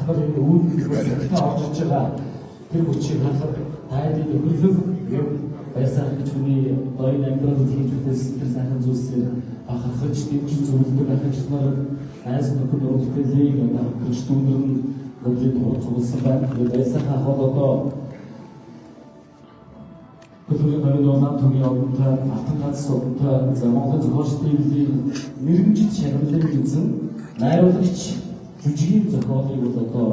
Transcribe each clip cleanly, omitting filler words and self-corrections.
ахнаар энэ үүднээс орж байгаа тэр хүчийг хангах тайлбар өгөх юм байсан гэж хүний баян амьдралд хийж үтээс тэр сайхан зүйлсээр бахархаж дэмжиж зөвлөдөг ахиж нар айс нөхөд өөртөө одоо гэж дүүнэр нь өдрийн турш цугласан байна. Тэгээд байсан хахад одоо Төлөвлөгийн баярлалаа түүний одонтой Алтан ганц одонтой Монголын зохиолч биелийн мэрэгжил шагналыг эзэн найруулагч жүжигийн зохиолыг бол одоо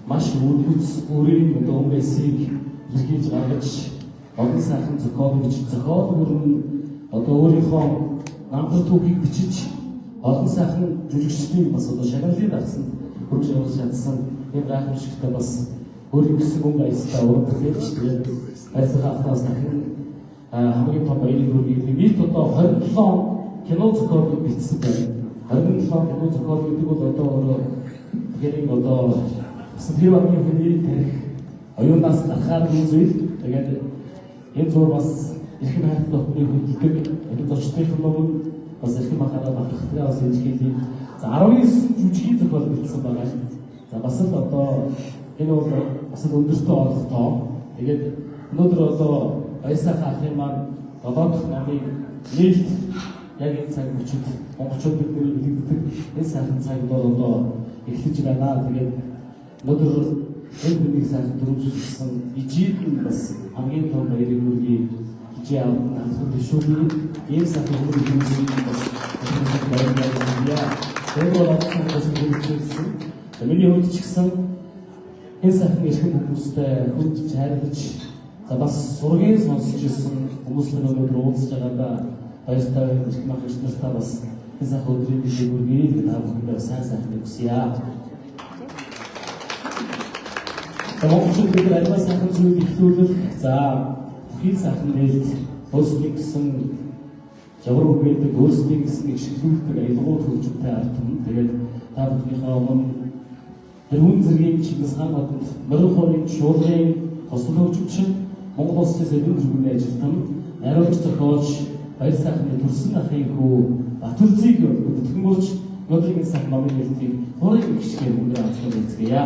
маш өөрийн одоо хүмүүсийг илэрхийлж гаргаж олон сайхан зохиол бүрэн одоо өөрийнхөө намтар түүхийг бичиж олон сайхан жүжигчдийн бас одоо шагналыг авсан хөрж явуулж чадсан юм гайхамшигтай бас өөрийн гэсэн хүн баястай урагдлаж тэгээд хайрцаг автаас дахин хамгийн том баярыг хүргэе. Нийт одоо 27 кино зохиолыг бичсэн байна. 27 кино зохиол гэдэг бол одоо өөрөө гэрийн одоо тэр багийн хүний тарих оюунаас гарахаар үзвэл тэгээд энэ зур бас эрхэм хайртай хүний хөдөлдөг энэ зочдын хүмүүс бас эрхэм анхаарал татахтай бас хэлжийлээ. За 19 жүжигийн зохиол бичсэн байгаа. За бас л одоо энэ бол бас өндөртөө олох тоо. Тэгээд өнөөдөр одоо баясах ахын маань 7 дахь намыг нээлт яг энэ цаг үчид монголчууд бидний хэлдэг энэ сайхан цаг бол одоо эхлэж байна. Тэгээд өнөөдөр энэ бидний сайхан дөрөвжүүлсэн ижид бас хамгийн том баярыг хүргэе гэж авах төшөөний ийм сайхан хүргэсэн бас баярлалаа. Тэгээд боловсон төсөөлсөн. Миний хувьд ч гэсэн энэ сайхан эрхэм хүмүүстэй хүнд хайрлаж за бас сургийн сонсч ирсэн хүмүүстэй өнөөдөр уулзж байгаадаа баяртай эрхэм ах нартай бас энэ сайхан өдрийн мэдээг хүргэе гэж та бүхэндээ сайн сайхан хүсье. Монголчууд бид альва сайхан зүйл ихлүүлэх за бүхий сайхан нээлт өөрсдийн гэсэн жавар үгээдэг өөрсдийн гэсэн ишгэлүүлдэг аялгууд хөгжимтэй ард түмэн тэгээд та бүхнийхээ өмнө Тэрүүн зэргийн Чингис хаан хотод морин хорийн шуулгын хосол хөгжимчин Монгол улсын эдийн засгийн ажилтан найруулагч зохиолч баяр сайхны төрсөн ахын хүү Батүрзийг өдөртөнгөрч өнөөдрийн сайхан номын нээлтийг хурыг гिचгээр өндөр авсан үзье.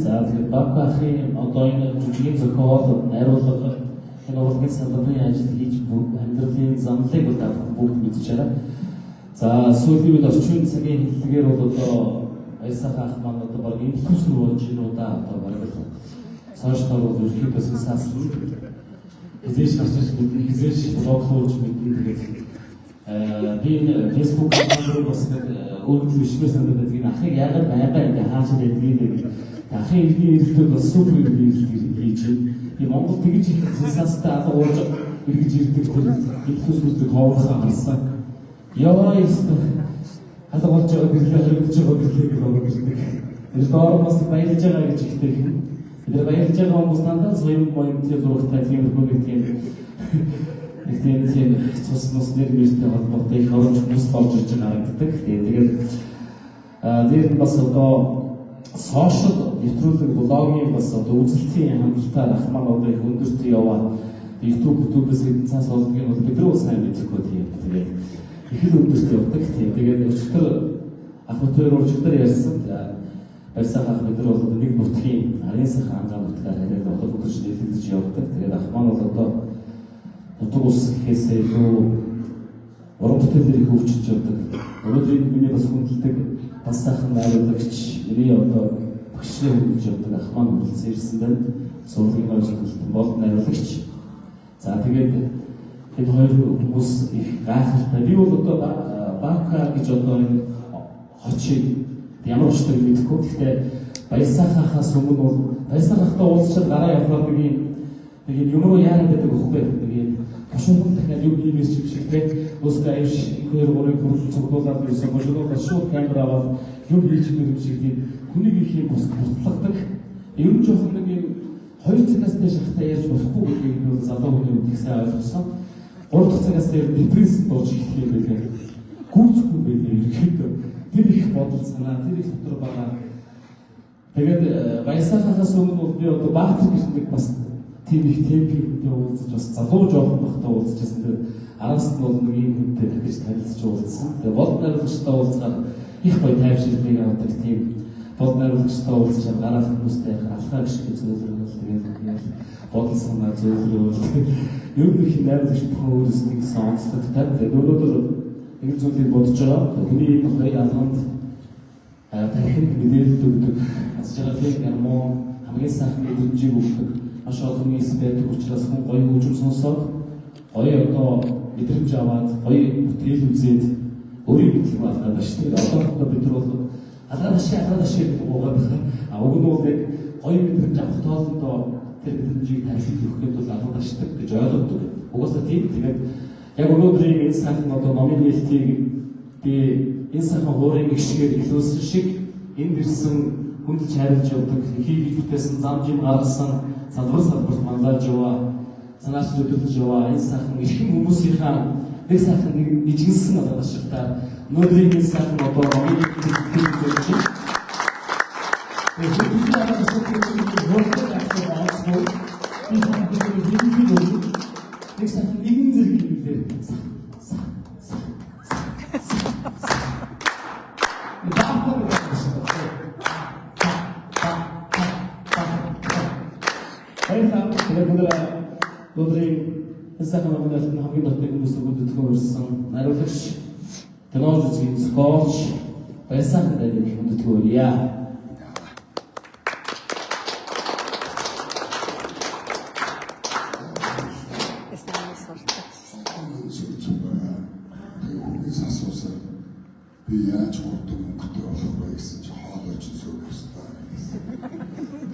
За тэгээд Бакахын одоо энэ жүжигийн зохиол, найруулга, энэ урлагийн салбарын ажил хийж амьдралын замлыг бүгд мэдчихээрээ. За сүүлийн үед орчин цагийн хэллэгээр бол одоо Баясах ах маань одоо баг энэ төсөл болж гинуудаа одоо баг цаашдаа бол ерөнхийдөө саасан. Хизээш гарч бидний хизээш блоглуулж мэдээ тэгээд би энэ Facebook дээр бас өөрөөр бишмээр санагдаад энэ ахыг яагаад байнга ингэ хааж байдгийг нэг ахын иргэний иргэд бас супер иргэний иргэд хийж би Монгол тэгж их састай алга ууж иргэж ирдэг энэ төсөлд хоорхоо харсан. Яа ёстой алга болж байгаа гэрлээ хэрэгж байгаа гэрлээ гэдэг. Тэр доормоос баярлж байгаа гэж ихтэй юм. Тэр баярлж байгаа хүмүүс надад соёл моёмтой зурагтай тийм хүмүүс тийм цус мус нэр мөртэй холбоотой их оромж хүмүүс болж ирж харагддаг. Тэгээд дээр нь бас одоо сошиал нэвтрүүлэг блогийн бас одоо үзэлтийн хангалттай ахмаа одоо их өндөрт яваа YouTube-ээс хэдэн цаас олдгийг бол бид нар сайн мэдэхгүй тийм. Тэгээд их л өндөрт явдаг тийм. Тэгээд өчтөр ахматөр өчтөр ярьсан. Баясах ах бид нар бол нэг нутгийн арын сайхан ангаан нутгаар хараад одоо өдөрч нийлэгдэж явдаг. Тэгээд ахмаа бол одоо утга ус гэхээсээ илүү уран бүтээлээр их хөгжиж явдаг. Өнөөдөр миний бас хүндэлдэг бас сайхан найруулагч миний одоо багшийн хөгжиж явдаг ах маань хүрэлцэн ирсэн байна. Сургуулийн ойлголтын болд найруулагч. За тэгээд энэ хоёр хүмүүс их гайхалтай. Би бол одоо Бака гэж одоо энэ хочиг ямар учрыг мэдэхгүй. Гэхдээ Баясах ахаас өмнө бол Баясах ахтай уулзчаад гараа явахаар нэг юм руу яарад байдаг байхгүй. Нэг ашуун дахиад юу хиймээс ч шиг те уусгай их хоёр хүрэл цуглуулаад ирсэн боловч шууд камер аваад юу хийж байгаа юм шиг тийм хүнийг их юм бас батлагдаг. Ер нь жоохон нэг юм 2 цагаас дээш хахтаа ярьж болохгүй гэдгийг би залуу хүний үнийг сайн ойлгосон. 3 дахь цагаас дээр депресс болж ирэх юм байлаа. Гүйцэхгүй байлаа ерөөхдөө. Тэр их бодол санаа тэр их дотор байгаа. Тэгээд Баясах ахаас өмнө бол би одоо Баатар гэх бас тийм их темптэй уулзаж бас залуу жоохон бахтай уулзчихсан. Тэгээд араас нь бол нэг юм хүнтэй гэж танилцж уулзсан. Тэгээд бод найруулагчтай уулзгаад их гоё тайвширлыг авдаг тийм бод найруулагчтай уулзаж гараад хүмүүстэй алхаа гişг зөвлөрөөл тэгээд бодол санаа зөвлөрөөл. Ер нь их найруулагч өөрсдөө сонсдог тэгээд өнөөдөр нэг зүйлийг бодож байгаа. Хүний хоёр алханд тархинд мэдээлэл өгдөг. Аз жаргалыг ярмоо хамгийн сайхан мэдрэмжийг өгдөг. Маш олон нийс байдаг учраас хүн гоё хөгжим сонсоод гоё одоо мэдрэмж аваад гоё бүтээл үзээд өөрийн бүтлэг болгоод баштай. Одоо бид нар бол алгаашаа гэдэг угаар уг нь бол яг гоё мэдрэмж авах тоолондоо тэр мэдрэмжийг тархинд өгөхөд бол алгааштай гэж ойлгодог. Угаасаа тийм. Тэгээд яг өнөөдрийн энэ сайхан одоо номын нээлтийг би энэ сайхан хуурын гişгээр илүүсэн шиг энд ирсэн хүндэлж харилж явдаг хийх бүтээсэн замжим гаргасан салбарт мандаж яваа санаач өдөртөж яваа энэ сайхан эрхэм хүмүүсийнхаа нэг сайхан нэг ижигсэн одоо башилтаа өнөөдрийн энэ сайхан одоо номын нээлтийг хийж нэгэн зэрэг хэлээр Өдрийн сайхан амжилт хамгийн дөрөв хүмүүс өгдөг өрсөн найруулагч кино үзгийн зохиолч Баясах гэдэг хүндэтгэв өрье. Би яаж хурдан мөнгөтэй болох вэ гэсэн чи хоолой ч зөв өстой.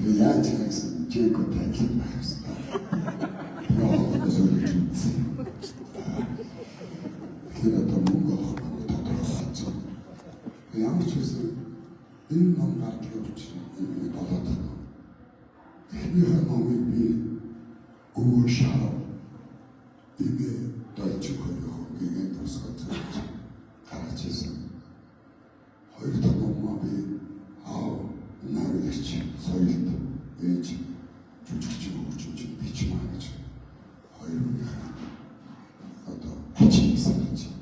Би яаж гэсэн чико таньж байх ёстой. Тэр одоо мөнгө олох тодорхойлсон. Ямар ч үсэн энэ ном гардаг учраас болоод эхний номыг би өвөө шарав 이게 널찍거리고 이게 도서가 가르쳐서 허리도 몸마비 아우 나를 대체 서일도 왜지 주축지고 주축 빛이 많아지 허리를 하나 어떤 해칭이 있었는지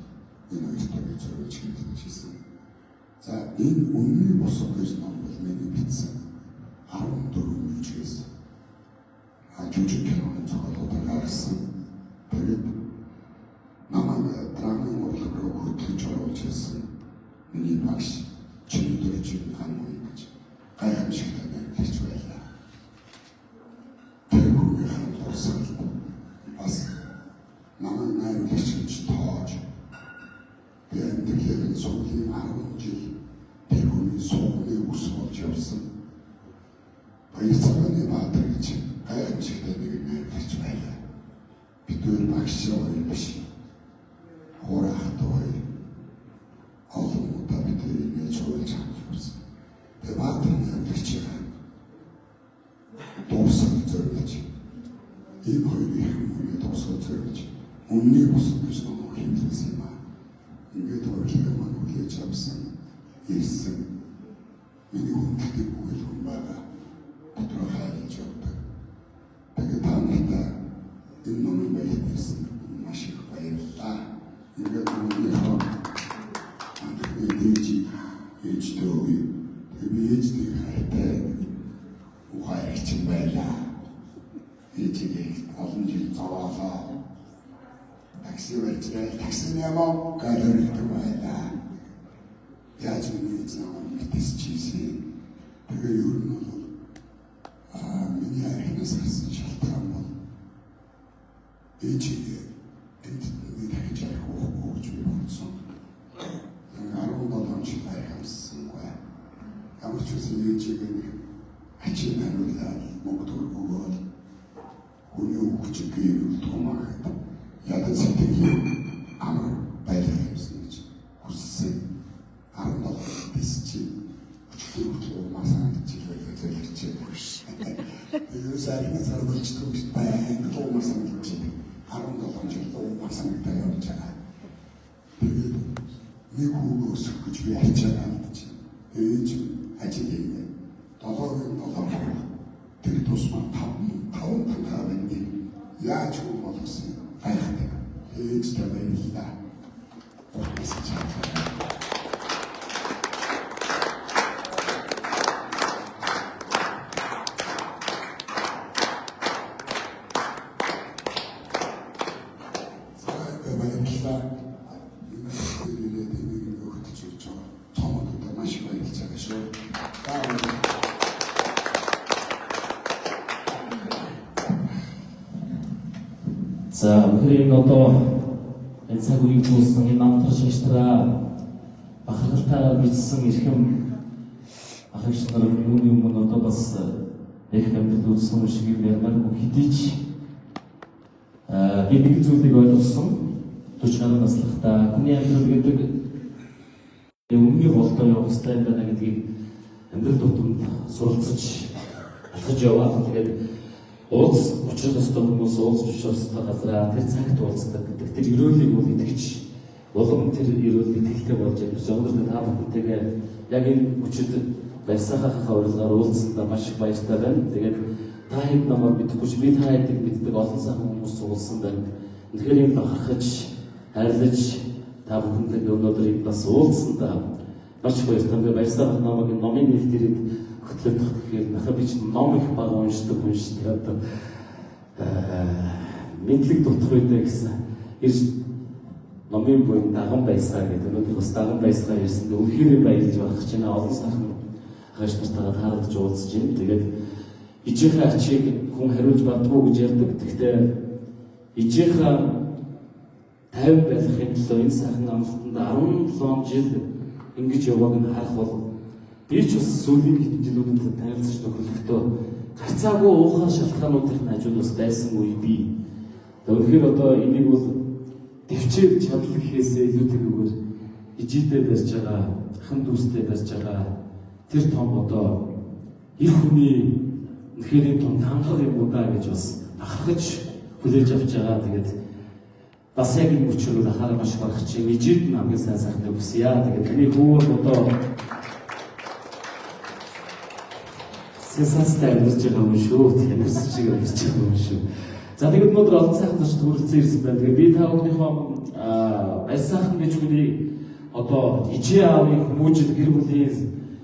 이놈의 스토리 저를 지키듯이 있어 자, 이 운명의 모습까지 넘어서 내게 빛은 아름다운 유지에서 주축해놓은 저가 도달하였어 그리고 나만의 드라마의 모습으로 흩어져 오셨어 이 박씨 주님들의 주인 한국이지 가야식이다 내게 해줘야 대국의 하는 도서를 봤어 나만 나의 대신지 도와줘 대한민국의 속이 아름지 대국의 속에 웃음없이 없어 벌써는 받들지 가야식이다 내게 해줘야 비둘 박씨와 일시 호라도의 어둠보다 비둘이의 좋은 장소였어 대마들은 일치가 도서절이지 이 거의 한국의 도서절이지 운리 모습에서 너무 힘들지만 이게 더 기가만 우리의 잡선 일승 미니홈 기대국의 동마가 들어가야 되지 없다 되게 다음에다 이놈의 매일 있으면 맛이 가야겠다 이게 우리가 되지 일지도의 대비일지도가 할때 우화에 정말이야 일찍이 어둠질 잡아서 택시를 지내 택시내고 가려를 들어와야 야중에 지나온 밑에서 지시 그게 요리노도 미니아에 해서 절대한 일찍이 엔티들이 잘 오고 주의받았어 아름다운 시대에 쓰는 거야 아무쪼서 일찍은 아침에 우리가 목도를 보고 우유 구직기를 도망하다 야단 선택이 아무 발견이 없었는지 후세 아름다운 데시지 구직기부터 마상하게 찔러야지 요사리는 사람을 지도고 싶다 또 마상했지 아름다운 줄도 마상했다 여자가 그래도 미국으로 그 주에 했잖아 요즘 아직에 너도 되게 도수만 타운 판가는데 야주 못했어요 아야데 진짜 매일이다 그래서 잘 За, өнөөдрийн одоо энэ цаг үеийг дууссан энэ намтар шаштраа бахархалтайгаар бичсэн эрхэм ахигч нар юуны өмнө одоо бас их амьдрал үзсэн шиг юм ярмаар хэдий ч би нэг зүйлийг ойлгосон 40 гаруй наслахтаа хүний амьдрал гэдэг өмнө болтоо явах хэрэгтэй юм байна гэдгийг амьдрал тутамд суралцаж алхаж яваа. Тэгээд уулз учрах ёстой хүмүүс уулзж өчрөстэй газараа тэр цагт уулздаг гэдэг тэр өрөөлийг бол итгэж улам тэр өрөөлийг тэлтэй болж явж өнөөдөр та бүхэнтэйгээ яг энэ хүчит барьсахаа урилгаар уулзсандаа маш их баяртай байна. Тэгээд та хэд намайг мэдхгүй ч би та хэдийг мэддэг олон сайхан хүмүүс уулзсан байна. Тэгэхээр энэ бахархаж хайрлаж та бүхэнтэйгээ өнөөдөр энэ бас уулзсандаа маш их баяртай байна. Баяртай намайг номын нээлтээр хөтлөх гэхээр нахаа би ч ном их баг уншдаг хүн шүү дээ. Одоо мэдлэг дутх байдаа гэсэн ирж номын буйн даган байсаа гэдэг өнөөдөр бас даган байсаа ирсэнд үнэхээр баярлж байгаа ч нэ олон сайхан хаш нартайгаа таарч уулзж байна. Тэгээд ижийнхээ ачийг хүн хариулж бадгүй гэж ярьдаг. Гэхдээ ижийнхээ 50 байхын төлөө энэ сайхан амлалтанд 17 жил ингэж явааг нь харах бол би ч бас сүүлийн хэдэн жилүүдэд танилцж нөхөрлөхдөө гарцаагүй уухаар шалтгаануудын хажууд бас байсангүй би. Тэгэхээр одоо энийг бол дэвчээр чадал гэхээсээ илүүтэйгээр ижидээ барьж байгаа, хан дүүстэй барьж байгаа тэр том одоо их хүний үнэхээр том тамхаг юм удаа гэж бас бахархаж хүлээж авч байгаа. Тэгээд бас яг энэ өчрөөр анхаарал маш их багч ижид хамгийн сайн сайхныг хүсье. Тэгээд таны хүү одоо сэнсастай амьдарч байгаа юм шүү. Амьдарч шиг амьдарч байгаа юм шүү. За тэгээд өнөөдөр олон сайхан зочд хүрэлцэн ирсэн байна. Тэгээд би та бүхнийхөө сайхан гэж үгний одоо ижээ аавын хүмүүжил гэр бүлийн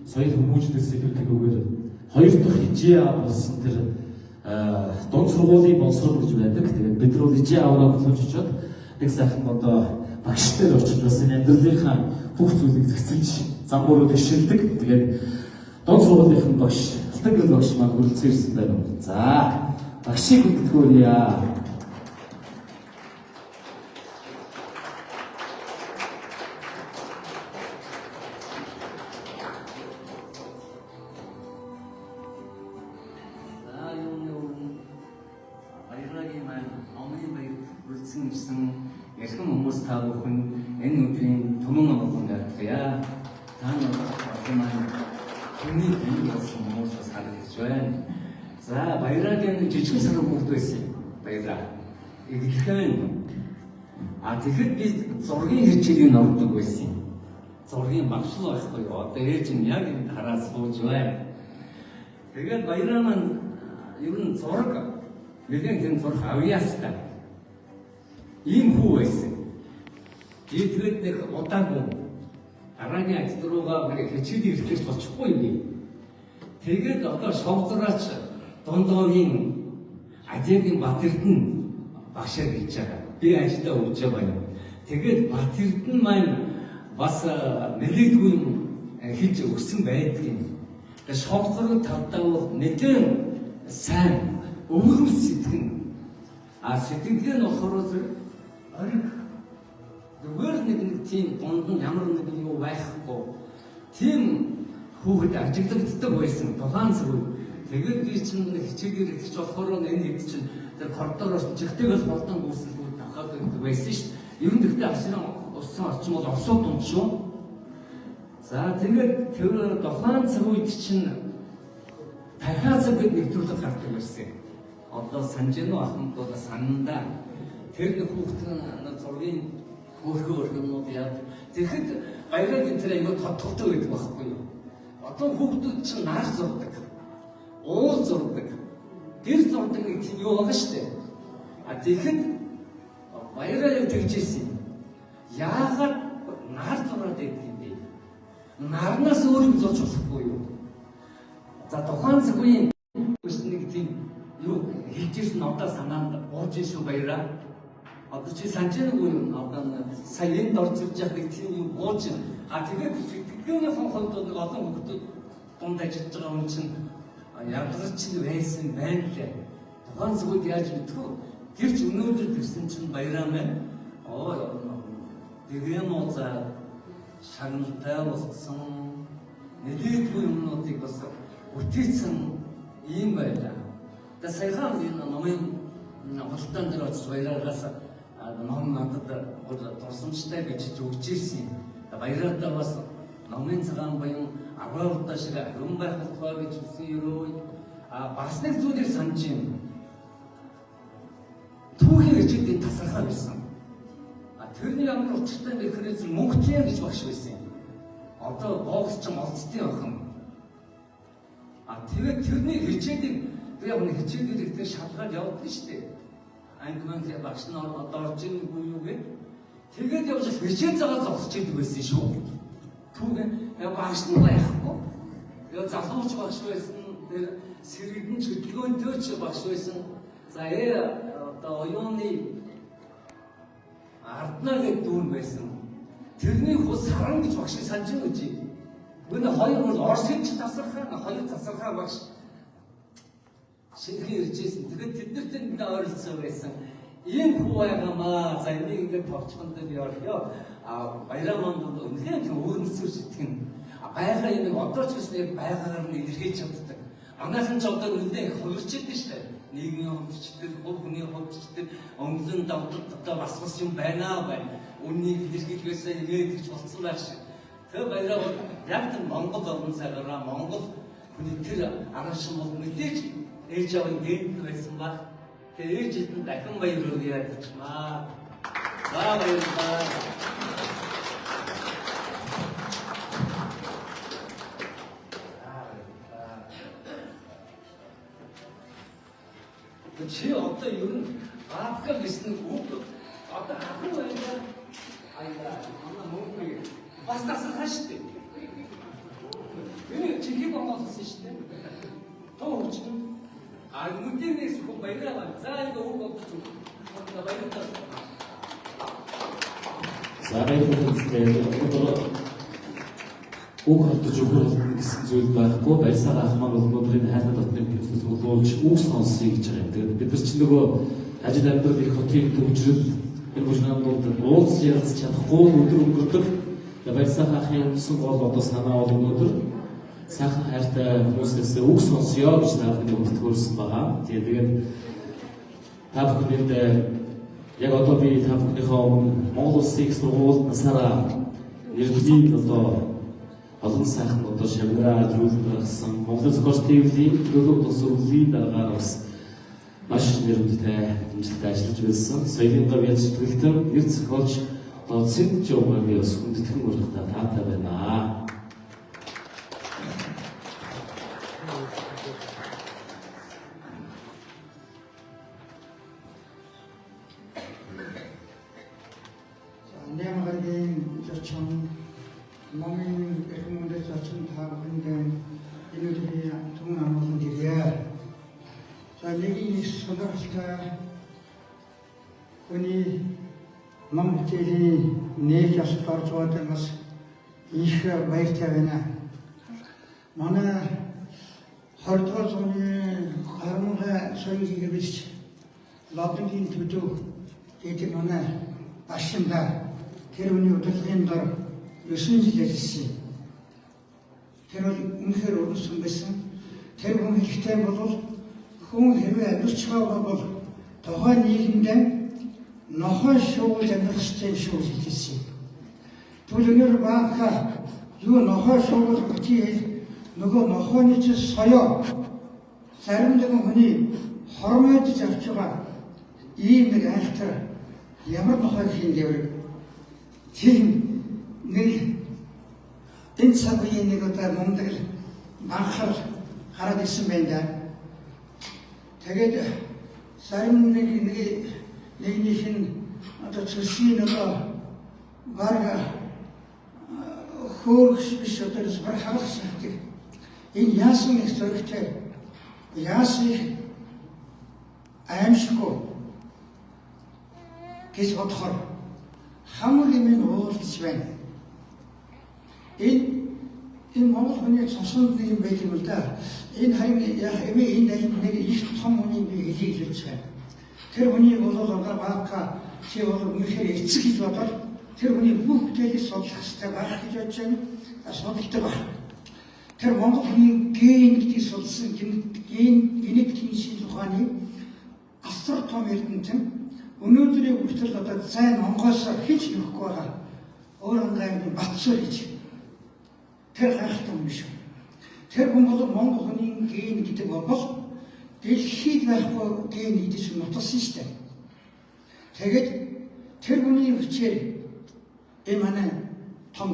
соёл хүмүүжлээс илүүтэйгээр хоёр дахь ижээ аав болсон тэр дунд сургуулийн боловсрол гэж байдаг. Тэгээд бид нар ижээ аавраа боловч очоод нэг сайхан одоо багштай очиж бас энэ амьдралынхаа бүх зүйлийг зэцэлж замбуурууд ишилдэг. Тэгээд дунд сургуулийн багш Алтангал багш маань хүрэлцэн ирсэн байна. За багшийг хөтөлгөөрье. Ярхан хүмүүс та бүхэн энэ өдрийн түмэн амгалан гартгая. Та нар маань түүний бий болсон хүмүүс бас харагдаж байна. За баярагийн жижиг саран хүүхд байсан. Баяраа. Ихэхэн тэгэхэд би зургийн хичээлийн ордог байсан. Зургийн багшлал байхгүй юу? Одоо ээж нь яг энэ хараа сууж байна. Тэгээд баяраа маань ер нь зураг нэгэн тийм зураг авьяастай. Ийм хүү байсан. Тэгээд нэг удаагүй дараагийн ажил руугаа хичээл ирэхээс очихгүй юм. Тэгээд одоо шовдраач дондоогийн Ажигийн Батэрдэн багшаар хийж байгаа. Би ажилдаа өгч байгаа юм. Тэгээд Батэрдэн маань бас нэлээдгүй юм хийж өгсөн байдаг юм. Тэгээд шовдрын тавдаа бол нэгэн сайн өвгөм сэтгэн. Сэтгэл нь болохоор зүгээр нэг тийм дунд нь ямар нэг юу байхгүй тийм хүүхэд ажиглагддаг байсан тухайн зүйл. Тэгээд би чинь хичээгээр ихч болохоор энэ хэд чинь тэр коридороос чихтэйгээс болдон гүйсэлгүүд тавхаад байсан шүү дээ. Ер нь тэгтээ асран усан орчин бол орсоо дунд шүү. За тэгээд тэр тухайн үед чинь дахиад бид нэвтрүүлэг гардаг байсан. Одоо санаж гэнэ ахмад бол санандаа тэр нэг хүүхдийн зургийн хөрхөр юмнууд яа. Тэгэхэд баярын тэр аягүй тодтолтой байдаг байхгүй юу? Одоо хүүхдүүд чинь наар зурдаг. Уул зурдаг. Гэр зурдаг нэг тийм юу байгаа шүү дээ. Тэгэхэд баяраа яг тэгжсэн юм. Яагаад наар зураад байдаг юм бэ? Нарнаас өөр юм зурж болохгүй юу? За тухайн цагийн нэг тийм юу хийжсэн одоо санаанд бууж шүү баяраа. Одоо чи санаж байгаагүй юм. Одоо сая энд орж ирж байгаа нэг тийм юм бууж. Тэгээд сэтгэлгээний хонхонд нэг олон хүмүүс дунд ажиллаж байгаа хүн чинь ядарч байсан байна лээ. Тухайн зүгт яаж мэдэх вэ? Гэвч өнөөдөр тэгсэн чинь баяраа маань дэгэм ууцаа шагналтай болсон нэлээдгүй юмнуудыг бас үтээсэн юм байлаа. Тэгээд саяхан энэ номын хөлтөн дээр очиж баяраагаас ном надад дурсамжтай гэж өгч ирсэн. Баяраатай бас номын цагаан баян 10 удаа шиг аган байх тухай гэж үсэн өрөө. Бас нэг зүйлийг санаж юм. Түүхийн хичээлийн тасархаа байсан. Тэрний ямар учиртай нэг хэрэгс мөнгөтэй гэж багш байсан. Одоо бокс ч олцтой охин. Тэгээд тэрний хичээлийг яг нэг хичээлээр ихтэй шалгаад явуулдаг шүү дээ. Ангиман тэр багш нь одоо орж ирнэгүй юу гэ. Тэгээд явж хичээл цагаа зогсож идэг байсан шүү. Түүгээр багш нь байхгүй. Яг залууч багш байсан. Тэр сэргэн ч хөдөлгөөнтэй ч багш байсан. За одоо оюуны Арднаа гэдэг дүүн байсан. Тэрний хус саран гэж багш санаж байна гэж. Гүн хоёр бол Оросч тасархаа, хоёр тасархаа багш шинхэн иржсэн. Тэгээд тэднэртэй нэг ойролцоо байсан. Ийм хүү байгаамаа. За энийг ингээд товчхонд би орё. Баяраа манд үнэхээр тийм өөрмөцөөр сэтгэн. Байга энэ одоо ч гэсэн яг байгаар нь илэрхийлж чаддаг. Манайхан ч одоо үнэндээ хувирч идэв шүү дээ. Нийгмийн хувьчдэр, хүний хувьчдэр, өнгөлн давталтаа бас юм байна. Үннийг илэрхийлгээсээ ингээд гэж болцсон байх шиг. Тэр баяраа яг тэр Монгол орн цагаараа Монгол хүний тэр аргашин бол мэдээж ээж аваа гээд байсан баг. Тэр ээжэд нь дахин баяр хүргье гэж маа. баярлалаа. Чи одоо ер нь Африк гэсэн үг одоо ахын байна. Аяа, манай мөнгө бас тасалхаа шүү дээ. Энэ чихийг бонгоолсон шүү дээ. Тоо ч мүдэнээс бүх баяраа. За энэ үг болчих. Баярлалаа. Үг хадж өгөх гэсэн зүйл байхгүй. Баярсаа ахмаар бол өдрийн хайртай дотны бизнес боловч үг сонсъё гэж байгаа юм. Тэгээд бид нар ч нөгөө ажил амьдрал их хотын төвчрөл энэ бүжнамдууд уулз ярилцж чадахгүй өдөр өнгөрдөг. Баярсаа ахын үндсэн гол одоо санаа бол өнөөдөр сайхан хайртай хүмүүсээс үг сонсъё гэж та бүхэнд өгтгөрсөн байгаа. Тэгээд та бүхэнд яг одоо би та бүхнийхээ Монгол Улсын их сургууль насаараа нэрвийн одоо олон сайхан одоо шавнараа зүйлсэн Монгол зохиолч төвлийн төлөв тус өвлийн дараагаар бас маш нэрвэнтэй амжилттай ажиллаж байсан. Соёлын гавьяа зүтгэлтэн нэр зохиолч доцент Жовгагийн бас хүндэтгэн урилгатай таатай байна. Нямагийн зочин момын эрхмүндэ зочин таавын энэний түн амгалан дэрээ. За нэгний сонирхолтой хүний ном бүтээлийн нэг ясд орж байгаа бас их баяртай байна. Манай 20-р зууны гармага соёлыг бич лавдгийн төдөө гэдэг манай башинда тэр хүний удирдлагын дор 9 жил ажилласан. Тэр үнэхээр өрнөсөн байсан. Тэр хүн хэрэгтэй бол хүн хэрвээ амьдарч байгаа бол тухайн нийгэмдээ нохой шууд амьдрах ёстой шүү хэлсэн. Тэгвэл өнөөдөр баахаа юу нохой шууд битгий нөгөө нохойны ч соёо зарим нэгэн хүний хормойд зарж байгаа ийм нэг айхтар ямар нохой хийлээ. Тийм нэг энэ цаг үеийн нэг удаа мундаг анхаар гараад ирсэн байна да. Тэгээд зарим нэгнийх нь одоо цэсгийн нөгөө барга хөөргөс биш одоо зүгээр хаалгас гэдэг. Энэ яасан их зөрөгтэй яасан их аимшиггүй гэж бодохоор хамгийн минь уулзж байна. Энэ Монгол хүний цуснд нэг юм байх юм л да. Энэ харин энэ нэг их том хүний би хэлийг хэлж байна. Тэр хүний бол одоо бака чи бол үнэхээр эцэг гэж бодоод тэр хүний бүх зүйлийг судлах хэрэгтэй байх гэж бодож байна. Судалдаг байна. Тэр Монгол хүний ген гэдгийг судалсан генетикийн шинжилгээ ухааны асар том эрдэмтэн өнөөдрийн хүртэл одоо зайн онгоос хийж нөхгүй байгаа. Өөр ангайн Батцуур гэж. Тэр гайхалтай юм шүү. Тэр хүн бол Монгол хүний ген гэдэг бол дэлхийд байхгүй ген гэдэг нь нутсан шүү дээ. Тэгээд тэр хүний хүчээр энэ манай том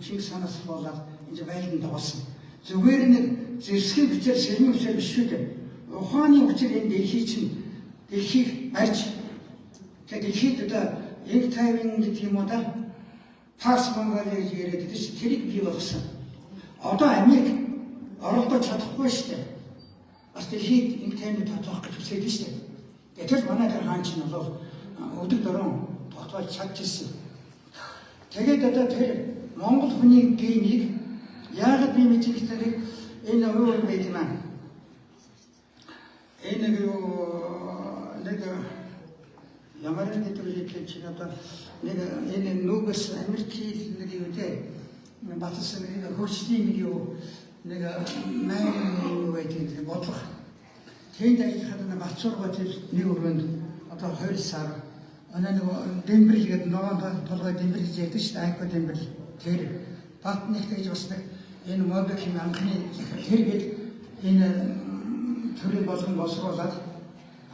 Чингис ханаас болоод энэ байлдан дагуулсан. Зүгээр нэг зэрсгийн хүчээр сэрмийн хүчээр биш шүү дээ. Ухааны хүчээр энэ дэлхийг барьж дэлхийд одоо яг тайван гэдэг юм уу да Парс Монголыг яриад байдаг чинь тэрийг бий болгосон. Одоо Америк оролдож чадахгүй шүү дээ. Бас дэлхийд энэ таймыг татах гэж хүсэж шүү дээ. Гэтэл манай тэр хаан чинь бол өдөр дөрөв тогтоож чадчихсан. Тэгээд одоо тэр Монгол хүний генийг яагаад би мэдчихсэн энэ өөр байд юм аа. Энэ нэг ямар нэг зүйлийг чинь одоо нэг энэ нүгс Америкийн нэг юу дээ батсан нэг хөрчлийн нэг юу нэг мэн байдаг бодлого. Тэнд ажихад Батцуурга тэр нэг өрөөнд одоо 2 сар нэг Дембрил гэдэг ногоон толгой Дембрил гэж яддаг шүү дээ. Айко Дембрил тэр Батнах гэж бас энэ модгийн анхны тэргээд энэ төрийн болгон босруулаад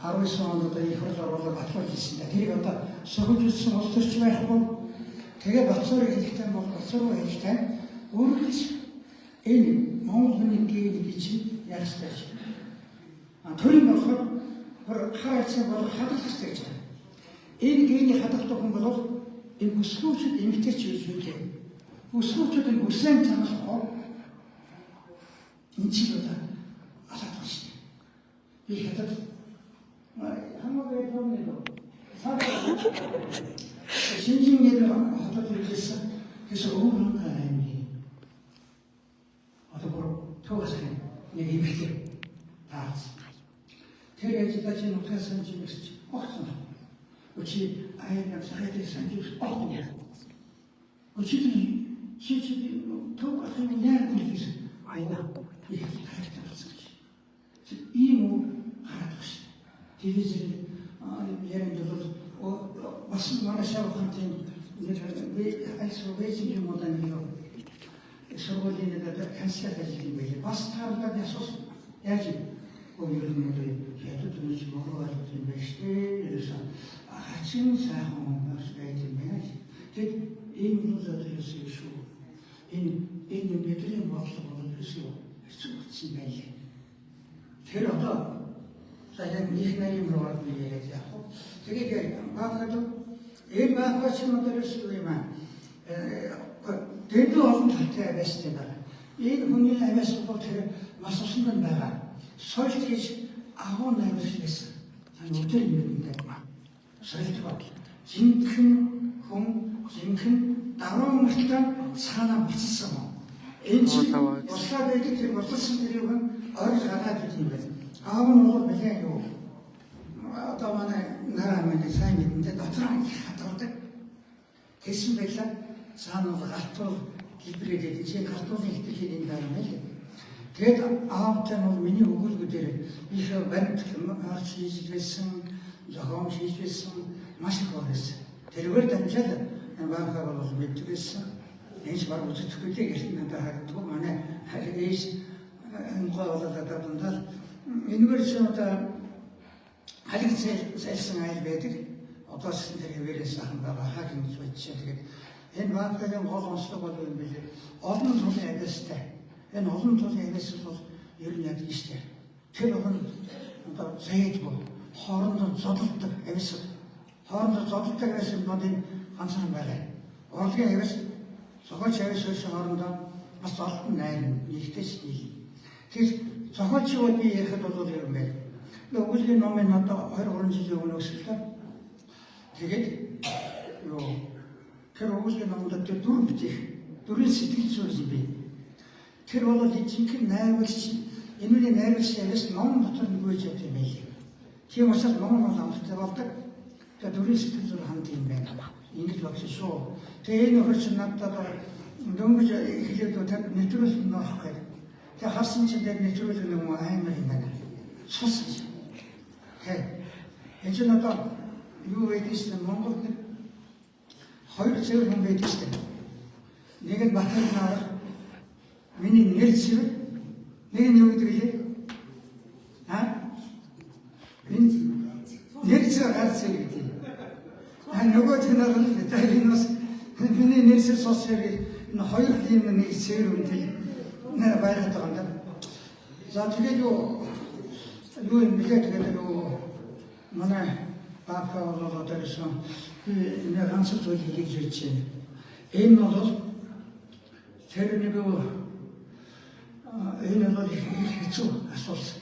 19 онд одоо их хурл оруулаад батлуулж ирсэн да. Тэрийг одоо сөхөжүүлсэн улс төрч байхгүй. Тэгээ Батцуурыг хэлэхдээ бол Батцуурыг хэлэхдээ өөрөглөж энэ Монгол хүний гээ гэж яаж тааж. Төрийн болохоор хаарцсан бол хадгалах гэж байна. Энэ гээний хадгалах хүн бол энэ бүсгүүчд эмгтээч гэж үлээ. Бүсгүүчдийн бүсэн чанарах энэ чинь одоо алаад байна шүү дээ. Би хадад хамаагүй юм доо. 신진계를 하도록 해서 그래서 오는 아니 어떻게 표가서는 얘기 비게 다 그래서 못해서 지금 어찌 아이랑 사이에 산지 어찌 지지 표가서는 내가 그래서 아이나 이게 이모 알아두시 디비지 예를 들어서 basın bana şey bakantın ve ayso vecili modaniyo sorulduğunda da kanser edildi böyle bastarda ne sos yani o yürümede ya tutunuz moru var beşte yasa açın sahon başlaydı mı tek en uzatıyor şu en bedeli başlamalı şu çok belli terada zaten nihmelim var bir yere ya 되게 마음도 이 마음같이 만들 수 있지만 대도 없는 상태가 됐을 때다. 이 분이 에메스 포트를 맞섰으면 내가 솔직히 아무 나이를 했어. 아니 어떻게 있는데 솔직히 진큰 공 진큰 다른 것들은 사람 붙였어. 인지 어사베기 그 어떻게 되려면 어디 가다 되는 거지. 아무 뭐도 못해요. 어떠만에 나라면 사람인데 나처럼 하더라도 대신배사 산업을 갖고 기쁘게 되지 갖고 있게 된다면 그래도 아무 때는 미니 오글 그대로 이거 벤트 시즈했음 저거 시즈했음 마시고 그랬어 데리고 다니셔도 마음가로 믿겠어 내지 바로 어떻게 되겠는데 하고 만에 하리데시 뭐가 다다던다 유니버시티다 아직 세상에 배들이 어떠신 데에 외래서 한다가 하긴 좋지 되게 엔 마음까지 고통스러 거든 비지 어떤 돈에 했을 때 엔 어떤 돈에 했을 때 열리야 있대 결국은 또 세이고 허름도 저들도 해서 허름도 저들도 해서 뭐든 감사한 말에 어떻게 해서 저거 제에서 허름도 맞서 나는 이때시 그 저거 지원이 해도 되는 우리 놈에 나타 어려운 지지 올렸을 때 되게 요 그리고 우리 놈도 둘이 시티 소리지 그리고 진짜 나이버시 이놈의 나이버시에서 너무 못하는 거지 때문에 기억해서 너무 남았을 때 둘이 시티 소리 한테인데 이게 역시 쇼 대인을 훨씬 낫다가 너무 저 이제도 네트로스 나와요 그 하신지 된 네트로스 너무 아이머리네 소스지 해. 예전에도 유웨디스는 몽골들 хоёр цэвэр хүн байдаг шүү дээ. Нэг нь Батар наар миний нэр цэвэр, нэг нь юу гэдэг вэ? Миний нэр цэвэр гар цэвэр гэдэг. Нөгөө тэнээр нь тайлнаас миний нэр цэвэр сос цэвэр энэ хоёр тийм нэг цэвэр үнтэй нэр байгаад байгаа юм да. За тэгээд юу юм бэлээ тэгээд манай папа болоод ирсэн энэ ганц зүйл хийж ирсэн. Энэ бол тэр нэг энэ бол хэцүү асуулт.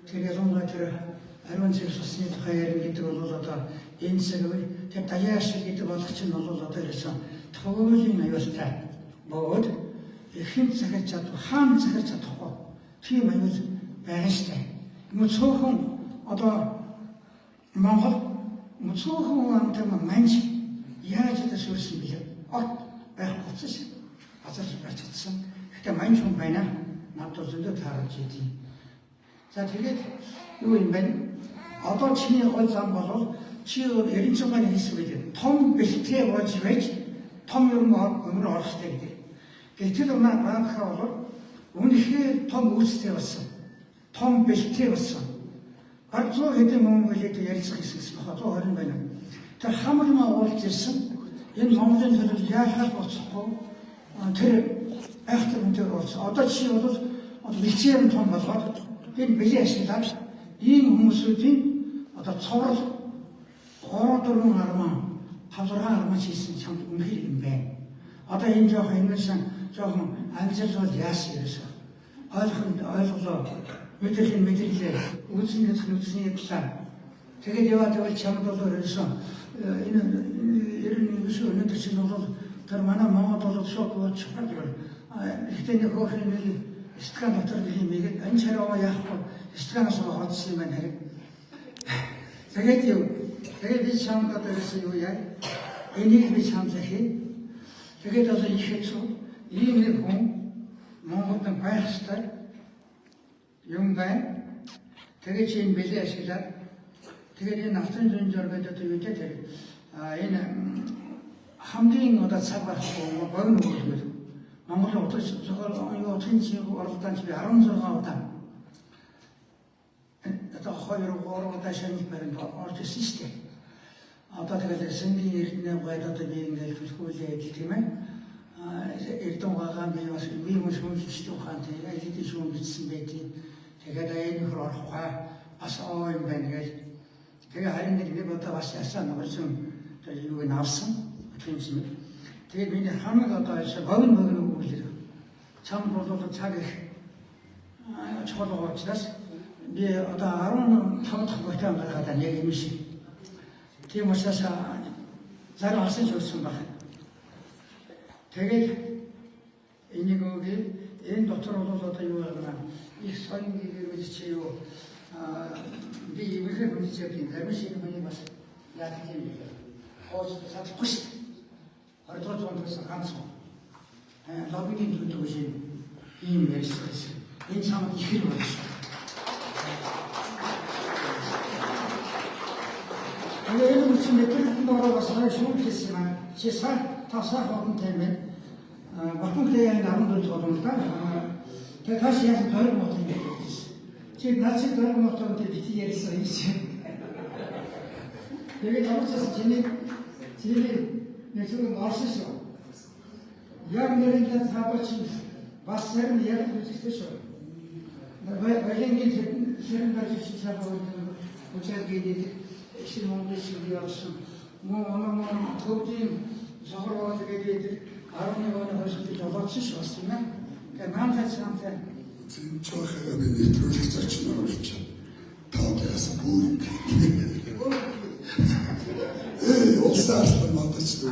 Тэгээд онлайнаар ариун цэвэр сосны хаяр гэдэг бол одоо энэ зэрэг тэр даяаш гэдэг болгоч нь бол одоо ирсэн. Төвөлийн аюултай бод эхэн захиж чадах хаан захиж чадахгүй тийм аюул байгаа штэ. Мөн цөөхөн одоо Монгол цөөхөн амтай манж яаж это suurсан бэ? От байхгүй ч азар бачсан. Гэтэ манж хүн байна. Надад зөндөө таарч идэв. За тэгээд юу юм бэ? Одоо чиний гол зам бол чи эрен чамаа хийсвэ. Том бэлтгээ болж байж том юм өмөр орохтой гэдэг. Гэтэл маахаа бол үнэхээр том үйлстэй болсон. Том бэлтгээ болсон. Бараг 100 хэдэн мөнгө хэлээд ярилцах гэсэн 120 байна. Тэр хамармаа уулж ирсэн. Энэ Монголын төлөв яахаар боцохгүй тэр айхтар үнээр уулзсан. Одоо жишээ бол лицеум том болгоод энэ бэлэн ашиглаад ийм хүмүүсүүдийн одоо цоврал 3-4 армаа 5-6 армаа хийсэн чамд үнэхээр юм байна. Одоо энэ жоохон ингээсэн жоохон анзаарвал яасан ерөөсөө ойлголоо мэдрэлээ үүсний талаар тэгээд яваад байвал чамд бол ерөөсөө энэ ерөнхийдөө өнөөдөр чинь бол тэр манай Монгол бол шууд болчих гэдэг. Ихтэй нэг хөөрхөн нэг стакан дотор нэг юм игээд энэ чараа яахгүй стаканаас хоцсон юм байна хэрэг. Тэгээд би чамд одоо юу яа? Энийг би чамд хий. Тэгээд одоо их хэцүү ийм нэг хүн Монголд байх ёстой юм байна. Тэгээд чи энэ бэлээ ашиглаад тэгээд энэ автын зөнжөр гэдэг одоо юу гэдэг энэ хамгийн одоо цаг байхгүй богино өгдөг. Монголын утас зөвхөн юу утгын чиг оролдонд би 16 удаа одоо 2-3 удаа шинэ баримт орж ирсэн шүү дээ. Одоо тэгээд сэнгийн эрдэнэ байд одоо би ингээд төлхүүлээд тийм ээ. Эрдэнэ гагаа би бас би мөн шүүмжлэлтэй ухаан тэгээд эдийн шүүм бичсэн байдгийг тэгээд энэ хөр орохгүйа бас юм байна гэж. Тэгээд харин нэг одоо бас ясаа нөрсөн тэгээд юу наарсан тийм. Тэгээд миний хамаг одоо богино өгүүлэр чам бол цаг их чухал учраас би одоо 15 дахь багтаан гаргаад яг юм шиг. Тийм учраас зарим алсан ч өгсөн баг. Тэгээд энийг өгье. Энэ дотор бол одоо юу байна? Их соён гэрэл чи юу би ихээр үнэхээр харин шинэ хүний бас яг тийм юм. Хоож чадахгүй шүү. Ордоо зонтос ганцхан. Лоббигийн төлөв шиг ийм ярьсан. Энэ самд ихэр болж. Тэгээд энэ чинь нэтгэн дөрөв бас шүүм хийсэн юм. Чи тасаа ходон таймын Батмунхны 14 годомд тэгээд тааш яг тойрог мот юм гэсэн. Чи наци тойрог мотод бити ярьсан юм шиг. Тэгээд тавцаас чиний нэг зүйл орсон шүү. Яг нэрийн цаабач бас яг үзсэн шүү. Баялагын хэрэг гарч чаабаа учраа гэдэг шин Монгол шиг явсан. Мөн төвдийн зохиолоо гэдэг 11 оны хойшлыг жолоодсон шүү бас тийм ээ. Тэгээд наамтай цаамтай 저희가 내트로릭 자체로 그렇죠. 다음에서 보는 역사를 만들지도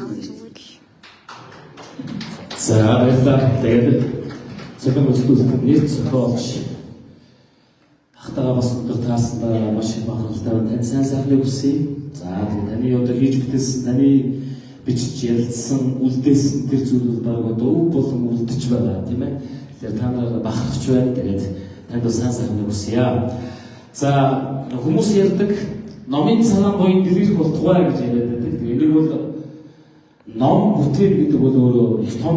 За баярлалаа. Тэгээд зөвхөн үзүүлэлтэд нийт зохиолч ахтагаа бас өндөр таасандаа маш их бахархалтай тань сайн сайхныг хүсье. За таны одоо хийж бүтээсэн таны бичиж ярилцсан үлдээсэн тэр зүйлүүд баг одоо өв болон үлдэж байгаа тийм ээ. Тэгэхээр та нараа бахархаж байна. Тэгээд танд сайн сайхныг хүсье. За хүмүүс ярьдаг номын цагаан буян гэрэх бол тухай гэж яриад байдаг. Энийг бол ном бүтээл гэдэг бол өөрөө их том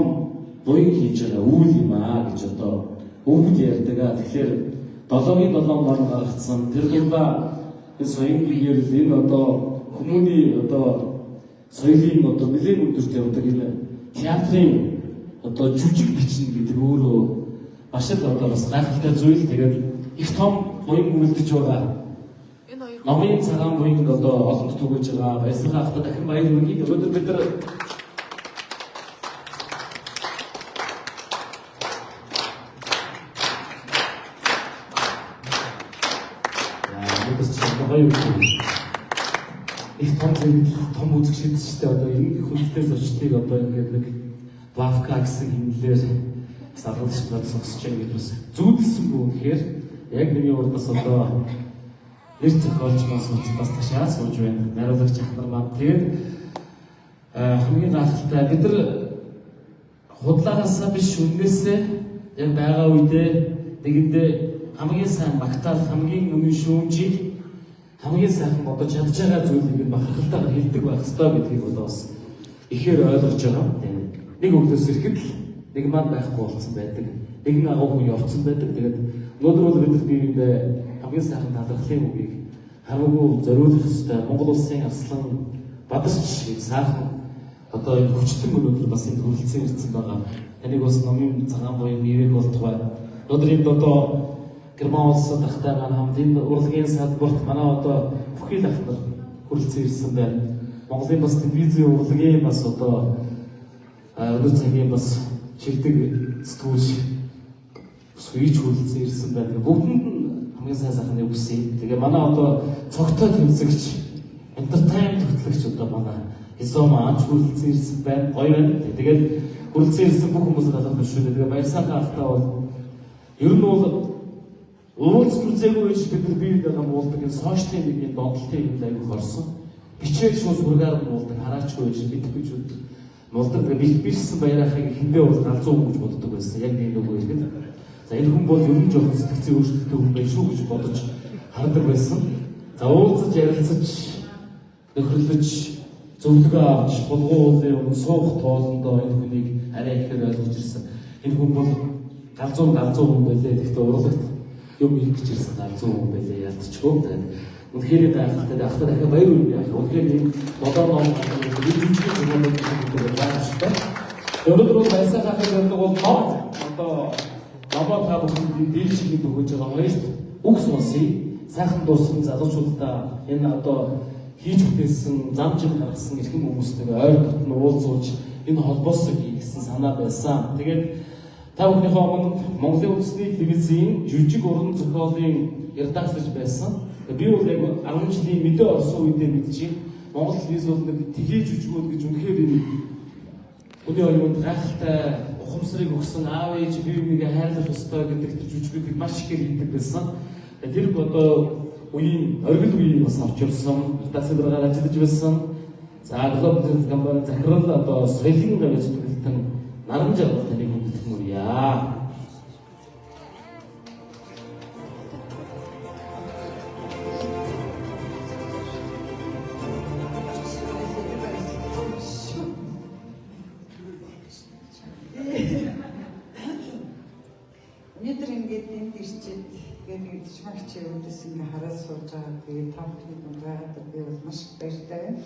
буян хийж байгаа үйл юм аа гэж одоо өвгд ярьдаг. Тэгэхээр 7-гийн 7 ном гаргацсан. Тэр дундаа энэ соёлын гэрэл энэ одоо хүмүүний одоо соёлын одоо нэлээд өндөрт явдаг энэ театрын одоо жүжиг бичнэ гэдэг өөрөө маш их одоо бас гайхалтай зүйл. Тэгээд их том буян үлдэж байгаа. Номын цагаан буянд одоо олонд түгэж байгаа баясгалан ахта дахин баяр хүргэе. Өнөөдөр бид нар их том үзэгчдтэй одоо энэ хүнтэй зочдыг одоо ингээд нэг Вавка гэсэн хэмнэлээр саргалж сонсож байгаа гэж бас зүудэлсэн бүх гэхээр яг миний урд бас одоо нэр зохиолч бас ташаа сууж байна. Найруулагч ахнар маань тэгээд хамгийн гайхалтай бид нар худлаагаасаа биш үннээсээ яг байгаа үедээ нэгэндээ хамгийн сайн магтаал хамгийн үнэн шүүмжийг хамгийн сайхан одоо чадж байгаа зүйлийг бахархалтайгаар хэлдэг байх ёстой гэдгийг одоо бас ихээр ойлгож байгаа. Нэг өгдөөс ирэхэд нэг маань байхгүй болсон байдаг. Нэг агуу хүн явцсан байдаг. Тэгээд өнөөдөр бол бид бидэд хамгийн сайхан талархлын үгийг хамаагүй зориулах ёстой Монгол улсын арслан бадарч гэж саахан одоо энэ хүчтэн өнөөдөр бас энэ хүрэлцэн ирсэн байгаа. Таныг бас номын цагаан буян ивэг болтугай. Өнөөдөр энд одоо Герман улсад тахтай маань хамт энэ урлагийн салбарт манай одоо бүхий л ахнаар хүрэлцэн ирсэн байна. Монголын бас телевизийн урлагийн бас одоо өнөө цагийн бас чигдэг сэтгүүлч сүйж хүрэлцэн ирсэн байна. Бүгдэнд нь хамгийн сайн сайхныг үсэе. Тэгээ манай одоо цогтой тэмцэгч entertainment хөтлөгч одоо манай Изом анч хүрэлцэн ирсэн байна. Гоё байна. Тэгээд хүрэлцэн ирсэн бүх хүмүүст алах шүү дээ. Тэгээ баярсаа таалтаа бол ер нь бол уулз үзээгүй гэж бид нар бие биенээ муулдаг энэ сошиалын нэг юм донтолтын юм аягүй хорсон. Бичээд шууд сургаар муулдаг хараачгүй гэж мэдгүй ч үгүй. Муулдаг бичсэн баярахыг хиндээ бол галзуу хүн гэж боддог байсан. Яг нэг нөгөө ихэд. За энэ хүн бол ер нь жоохон сэтгцийн өөрчлөлттэй хүн байх шүү гэж бодож хардаг байсан. За уулзаж ярилцаж нөхөрлөж зөвлөгөө авч булгуулын өмнө суух тоолондоо энэ хүнийг арай ихээр ойлгож ирсэн. Энэ хүн бол галзуу хүн байлээ. Гэхдээ урлагт юм их гэж ирсэн галзуу хүн байлээ. Ядчгүй. Үнэхээр байхтай ахтар дахиад баяр үргэлж яах. Үнэхээр энэ бодоо ном жижиг зүйлүүд байна. Өнөөдөр бол баясаа хахад зорилго бол одоо намаа та бүхэнд дийлчилгээ өгж байгаа хоёрт үг сонсъё. Сайхан дуусан залуучуудаа энэ одоо хийж бүтээсэн, зам жим гаргасан эрхэм хүмүүстэйгээ ойр дотн уулзуулж энэ холбоос гэсэн санаа байсан. Тэгээд та бүхнийхээ өмнө Монголын үндэсний телевизийн жижиг уран зохиолын редакторч байсан. Би бол яг 10 жилийн мэдээ орсон үедээ мэдчихээн. Монгол телевиз бол нэг тгий жүжигүүд гэж үнэхээр энэ өдөө оюунд гайхалтай ухамсарыг өгсөн аав ээж бие биенээ хайрлах ёстой гэдэг жүжигүүдийг маш ихээр хийдэг байсан. Тэр одоо үеийн оргил үеийг бас авч явсан, редактораар ажиллаж байсан. За глобал компани захирал одоо соёлын гавьяас төлөлтөн наран жаргал таныг хүндэтгэх мөрья. Өнөөдөр ингээд энд ирчээд тэгээд чимагч өөдөөс ингээ хараад сууж байгаа. Тэгээд та бүхний дунд байгаад би бол маш баяртай байна.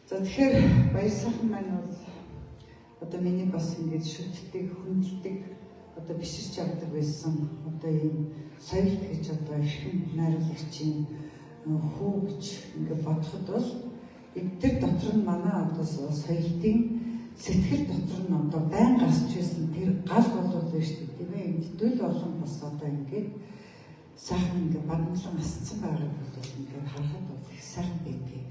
За тэгэхээр баяр сайхан маань бол одоо миний бас ингээд шүтдэг, хүндэлдэг одоо биширч авдаг байсан. Одоо ийм соёл гэж одоо эрхэм найруулагчийн хүү гэж ингээ бодоход бол тэр дотор нь манай одоо соёлтын сэтгэл дотор нь одоо байн гарч ирсэн тэр гал болов уу шүү дээ. Тийм ээ. Хэдүүл олон бас одоо ингээд сайхан ингээд бадмлан асцсан байгаа бол ингээд харахад бол их сайхан байдаг.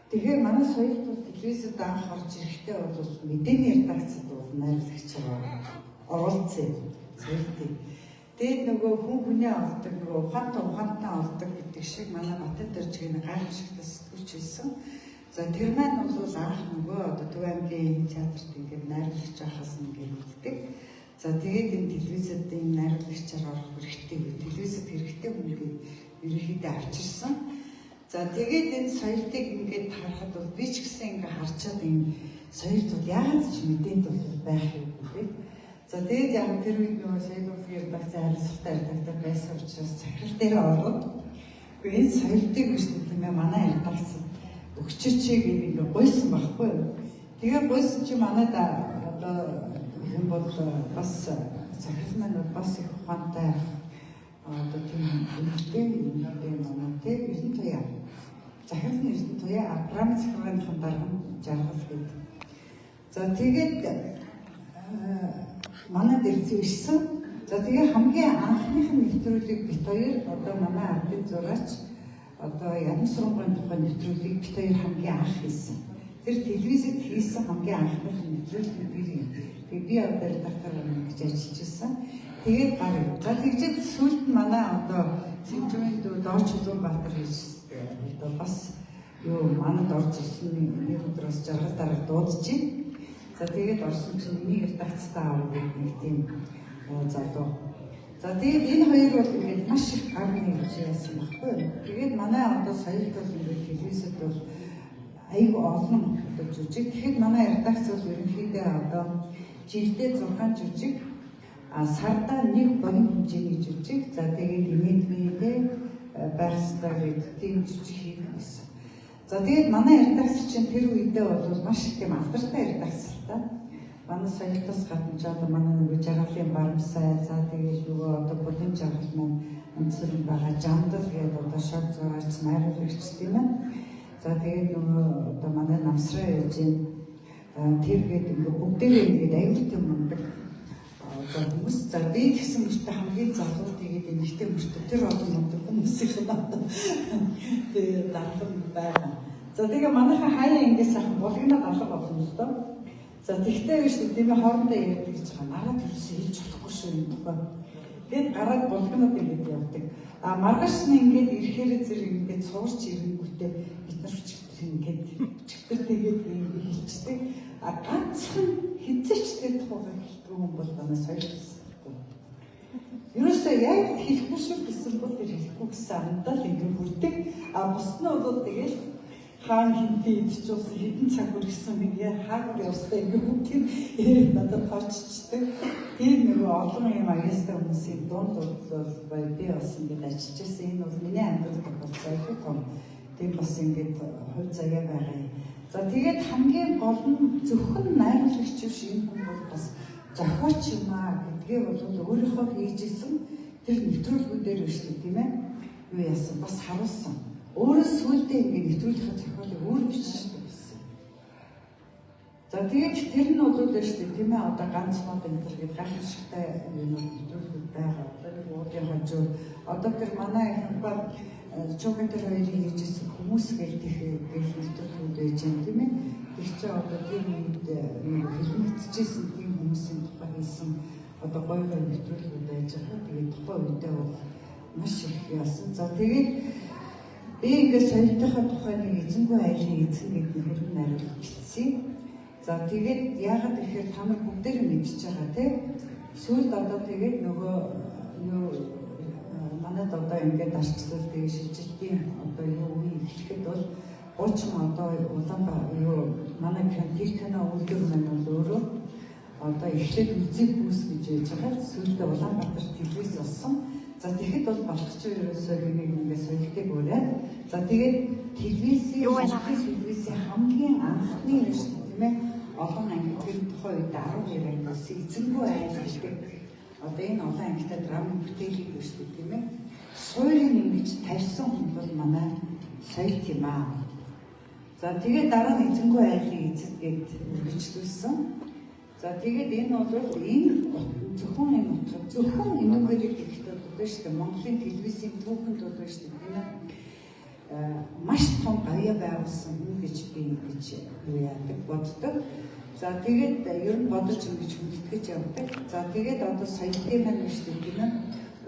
Тэгэхээр манай соёлд бол телевизэд анх орж ирэхдээ бол мэдээний редакцид бол найруулагчаар оролцсон соёлтын. Тэгээд нөгөө хүн хүнээ олдог, нөгөө ухаантай олдог гэдэг шиг манай Батад дэржгийн гайхамшигтай сэтгүүлч хэлсэн. За тэр маань бол анх нөгөө одоо Төв аймгийн театрт ингээд найруулагч байхаас ингээд үлддэг. За тэгээд энэ телевизэд энэ найруулагчаар орох хэрэгтэй. Телевизэд хэрэгтэй хүмүүсийг ерөнхийдөө авчирсан. За тэгээд энэ соёлтыг ингээд харахад бол би ч гэсэн ингээд харчаад энэ соёлт бол яагаад ч мэдээнд бол байх юм бэ? За тэгээд яг тэр үед нөгөө соёлын редакцийн харилцагтай редактор байсан учраас захирал дээр ороод энэ соёлтыг биш тийм ээ манай редакцид өгчөөч гэдэг гойсон байхгүй юу. Тэгээ гойсон чи манайд одоо юм бол бас захирал маань бас их ухаантай одоо тийм үнэтэй манайтай Эрдэнэ туяа. Захирлын Эрдэнэ туяа Абрам захиргааны дарга жаргал гэдэг. За тэгээд манайд ирсэн. За тэгээ хамгийн анхных нь нэвтрүүлэг бит хоёр одоо манай ардын зураач одоо янсруугийн тухай нэвтрүүлгийг бит хоёр хамгийн анх хийсэн. Тэр телевизэд хийсэн хамгийн анхных нэвтрүүлэг би. Тэгээ би одоо редактор гэж ажиллаж байсан. Тэгээд гарав. За тэгжээд сүүлд нь манай одоо Сэнжмийн дүү Дооч Улаанбаатар гэж одоо бас юу манад орж ирсэн нэг өдрөөс жаргал дарга дуудаж байна. За тэгээд орсон чинь миний редакцтай аав нэг тийм залуу. За тэгээд энэ хоёр бол ингээд маш их гар нэрж яасан баггүй. Тэгээд манай одоо соёлт бол ингээд телевизэд бол аюу олон одоо жүжиг. Тэгэхэд манай редакц бол ерөнхийдөө одоо жилдээ 6 жүжиг, сардаа нэг богино хэмжээний жүжиг. За тэгээд имэдмэндээ байх ёстой гэдэг тийм жижиг хийх гэсэн. За тэгээд манай редакц чинь тэр үедээ бол маш тийм алдартай редакц л та. Манай соёлтоос гадна ч одоо манай нөгөө жаргалын баримсай, за тэгээд нөгөө одоо бүлээн жаргал мөн онцлог байгаа жамдал гэдэг одоо шог зураач найруулагч тийм ээ. За тэгээд нөгөө одоо манай намсраа ээжийн тэр гэдэг ингээ бүгдээрээ ингээд аюул тийм мундаг одоо хүмүүс за би гэсэн мөртөө хамгийн залуу тэгээд эмэгтэй мөртөө тэр олон мундаг хүмүүсийн надад тэгээд дархан байгаа. За тэгээ манайхан хаяа ингээд сайхан болгоно галга болно л доо. За тэгтээ биш тийм ээ хоорондоо ярьдаг гэж байгаа. Маргааш юусэн хэлж чадахгүй шүү юм байна. Тэгээд гараад болгонод ингээд явдаг. А маргааш нь ингээд ирэхээр зэрэг ингээд цуурч ирэнгүүтээ бид нар ингээд чигтэр тэгээд ингээд хэлцдэг. А ганцхан хизээч тэр тухайг хэлдэг хүн бол манай соёлтой. Юусаа яг хэлэхгүй шүү гэсэн бол тэр хэлэхгүй гэсэн амдаа л ингээд хүрдэг. А бус нь бол тэгээд хаан хинтээ идчихсэн хэдэн цаг үргэлжсэн ингээ хаагаар явстай ингээ бүгд тэр надад тооччдаг. Тийм нэг олон юм аяастай хүмүүсийн дунд бол би бас ингээ ажиллаж байсан. Энэ бол миний амьдралд бол зайлшгүй том. Тийм бас ингээ хувь заяа байгаа. За тэгээд хамгийн гол нь зөвхөн найруулагч биш энэ хүн бол бас зохиоч юм аа гэдгээ бол өөрийнхөө хийжсэн тэр нэвтрүүлгүүдээр биш тийм ээ. Юу яасан бас харуулсан. Өөрөө сүулдээ ингээд нэвтрүүлэхэд зохиолыг өөр биччихсэн байсан. За тэгээд тэр нь бол шүү дээ тийм ээ одоо ганц мод энэ гэдэг гайхалшигтай юм нэвтрүүлэг байгаа. Одоо уудын хажуу одоо тэр манай хэмбар чуган тэр хоёрын хийжсэн хүмүүс гэлтэх нэвтрүүлгүүд байж юм тийм ээ. Тэр чинь одоо тийм үед хэлмэгдчихсэн тийм хүмүүсийн тухай хийсэн одоо гоё гоё нэвтрүүлгүүд байж байгаа. Тэгээд тухайн үедээ бол маш их яасан. За тэгээд би ингээд соёлтынхаа тухай нэг эзэнгүй айлын эзэн гэдэг хэрэг найруулга бичсэн. За тэгээд яагаад гэхээр та нар бүгдээрээ мэдчихэж байгаа тийм. Сүүлд одоо тэгээд нөгөө юу манайд одоо ингээд арчлал тэгээд шилжилтийн одоо юу үе эхлэхэд бол 30 одоо Улаанбаатар юу манай кино үйлдвэр маань бол өөрөө одоо эхлээд үзэг бүс гэж яаж байгаа. Сүүлдээ Улаанбаатар телевиз болсон. За тэгэхэд бол болгоч ерөөсөө нэг ингээд соёлтыг өрөө. За тэгээд телевизийн хамгийн анхны биш тийм ээ олон ангидын тухай үед 12 ангиас эзэнгүй айл гэдэг одоо энэ олон ангитай драма бүтээлийг биш тийм ээ суурийг ингэж тавьсан хүн бол манай соёлт юм аа. За тэгээд дараа нь эзэнгүй айлын эзэд гээд үргэлжлүүлсэн. За тэгээд энэ бол энэ зөвхөн энэ утга зөвхөн энэгээр ихтэй биш үү Монголын телевизийн түүхэнд бол биш үү тийм ээ маш том гаяа байгуулсан юм гэж би ингэж яадаг боддог. За тэгээд ер нь бодож ингэж хүндэтгэж явдаг. За тэгээд одоо соёлын маань биш үү тийм ээ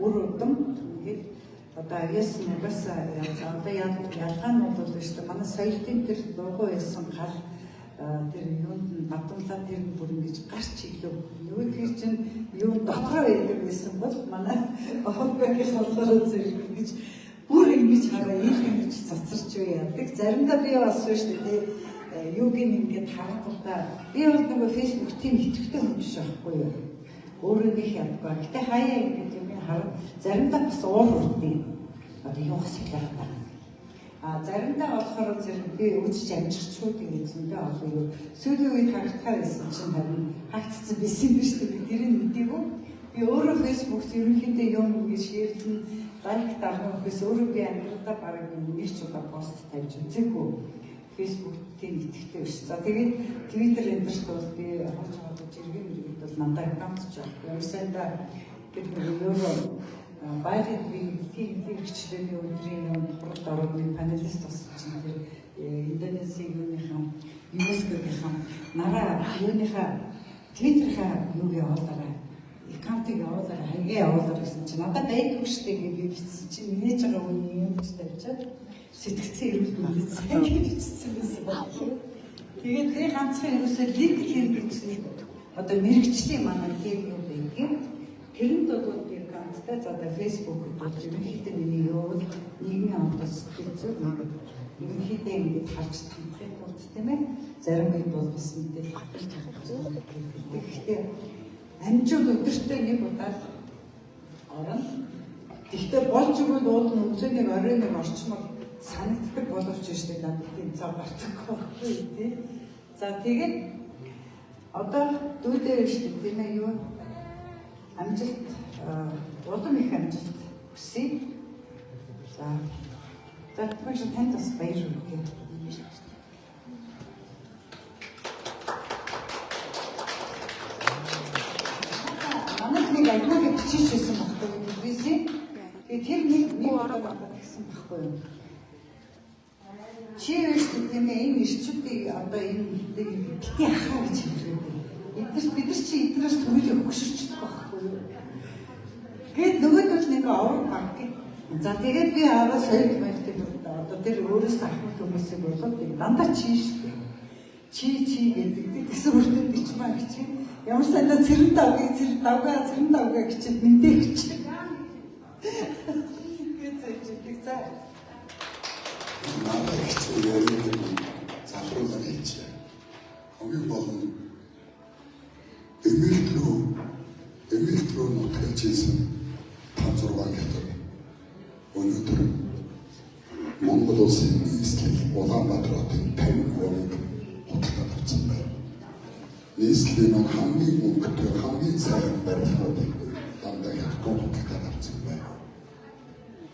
үр удам ингээд одоо авьяас нугасаа одоо ялгаа нь бол биш үү манай соёлын тэр дургуй байсан гал тэр юунд батлаа тэр бүр ингэж гарч ирлээ. Нөгөө тэр чинь юу дотроо байдаг байсан бол манай охингийн солихоор зэрэг ингэж бүр ингэж хараа ингэж цацарч яадаг. Заримдаа би бас шүү дээ юуг ингэж харахтаа би бол нөгөө фэйсбүүк тийм итгэвтэй хүн биш байхгүй юу. Өөрөө нэг ядгаа. Гэтэ хаяа ингэж юм хараа заримдаа бас уурдیں۔ Одоо юу хэсэглэх таа. Заримдаа болохоор зэрэг би үзэж амжирчгүй гэдэг зөндөө олон юу. Сүүлийн үед харагдахаар байсан чинь харин хаагцсан байсан биш үү? Тэрийг мэдээгүй. Би өөрөө фэйсбүүкт ерөнхийдөө юм ингэж шеэрлэн лайк дагахгүйс өөрөө би амьдралдаа бараг нэг ч удаа пост тавьж үзээгүй. Фэйсбүүкийн итгэвтэй биш. За тэгээд Твиттер эндэрт бол би харж байгаа жиргэн мөрөд бол надад аккаунт ч авахгүй. Ерөөсөндөө гэдэг өөрөө баярын бичлэгийн өдрийн урд орны панелист болсон чинь тэр Индонезийн юуныхан ЮНЕСКО-гийн нараа юуныхаа Твиттерийнхаа юуг явуулаарай. Аккаунтыг явуулаарай, хаягаа явуулаарай гэсэн чинь надад байдгүй штэ гэж би бичсэн чинь нээж байгаа үний юм гэж тавьчаад сэтгцэн ирүүл мэдсэн гэж бичсэн байсан байна. Тэгээд тэр ганцхан ерөөсөө линк хийж одоо мэрэгчлийн манай тийм юм байдаг. Тэрэнд бол за одоо фэйсбүүк бол ерөнхийдөө миний юу бол нийгмийн онцлог сэтгэл зүй ерөнхийдөө ингэж харж тамхих бол тийм ээ зарим үед бол бас мэдээ хатаж байгаа. Гэхдээ амжиг өдөртөө нэг удаа орно. Гэхдээ болж өгвөл уул нь өглөөний оройн нэг орчмол санагддаг боловч шүү дээ надад тийм цаг гарчихгүй тий. За тэгээд одоо дүүдээ шүү дээ тийм ээ юу амжилт улам их амжилт хүсье. За тэгвэл танд бас баяр хүргэе. Манайд нэг айгууг бичижсэн багтаа бидээсээ. Тэгээд тэр нэг ороо багтаа гэсэн баггүй юу? Чи өөрсдөө тийм ээ энэ ирчүүдийг одоо энэ битгий ахаа гэж хэлдэг. Бид нар чи эднээс төлөв өгшөрчдөг байхгүй юу? Гэт нөгөөд нэг авраг баг гэх. За тэгээд би араас хоёр мэйгтэй одоо тэр өөрөөсөө ахмад хүмүүсийг болоод дандаа чи шүү дээ. Чи гэдэг гэсэн үрдэн бичмаа гэж. Ямар санаа цэрэн давгаа гэж мэндээ гэж. Гэт за 나를 해주는 자료가 있지. 거기 보면 에밀트로 못할 짓은 단서로 하겠다. 오늘들은 몽골도스의 니스리 오단바트로든 배우고는 어떻게 답습니다. 니스리는 한국 문화도 한국 사회를 말하거든. 남자가 어떻게 답습니다.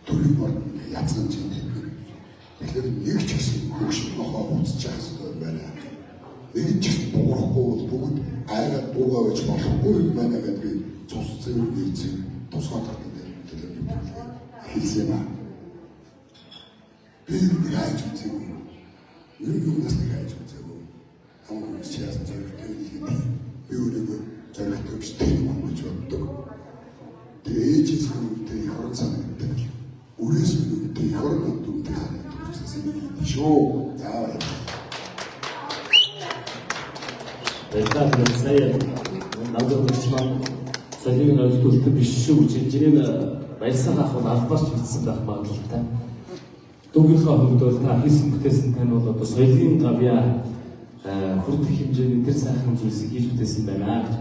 돌림은 야천진이 Тэгэхээр нэг ч гэсэн хөгшин нохоо үзэж байгаа байна. Нэг ч гэсэн дуурахгүй бүгд айгаа дуугаа гэж болохгүй юм байна гэдэг цус зэвэр нэгцэн тусгай гэдэг хэлсэн юм аа. Би яаж үзэх вэ? Юунаас нэг яаж үзэх вэ? Хамгийн чийлэн зөвхөн би өөрөө зөвхөн тийм юм гэж боддог. Тэгээд ээжийнхээ хорон санагддаг. Үрээсээ хорон дүнтэй Шоу. Баярлалаа сая надад бичмаа соёлын ойлголттой биш шүү гэж хэлж байгаа баярсан ах бол албаарч бичсэн байх магадлалтай. Дүүгийнхаа хөвдөл та хийсэн бүтээсэн тань бол одоо соёлын гавьяа хүрдэх хэмжээний тэр сайхан зүйлсийг хийж бүтээсэн байна гэж.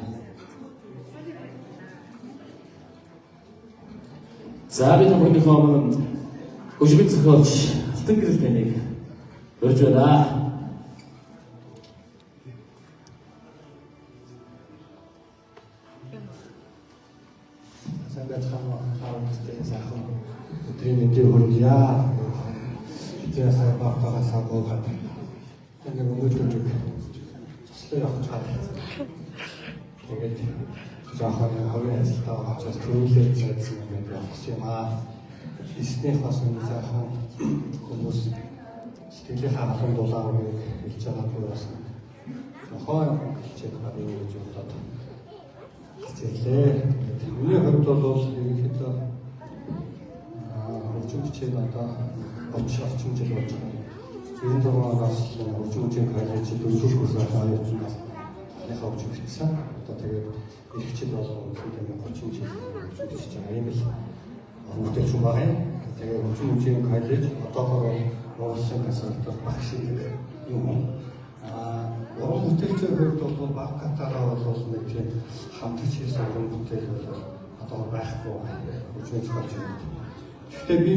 За би тохиолдохоо мөн хөгжмийн зохиолч алтан гэрэл таныг урьж байна. Санgat хамаатай сайхан өдрийн мэндийг хүргье. Тэр сайн багтаага сагуулгаад энэ өнөөдөр цэцлээ явах чад. Тэгээд жаахан хавийн ажиллагаа очиж төрүүлээд байсан юм байна юм аа. Эснийх бас нэг сайхан хүмүүс сэтгэлийн хаалган дулааг хэлж байгаа нь бас нохоо хичээл байгаа юм гэж бодоод хичээлээ. Миний хувьд бол ерөнхийдөө хөгжим хичээл одоо 30 орчим жил болж байгаа. 96 оноос хөгжим коллеж дөрөвдүгээр курсаар аяасан. Нэг хөгжим хийсэн. Одоо тэгээд их хичээл болон 30 жил хийж байгаа юм л мэдээж юм байна. Тэгээд хөгжим коллеж одоогоор Монголын тасалбар багш юм. Уран бүтээлчийн хувьд бол баг катараа бол нэг тийм хамтарч хийсэн уран бүтээл бол одоо байхгүй хөгжмийн зохиолч юм. Гэхдээ би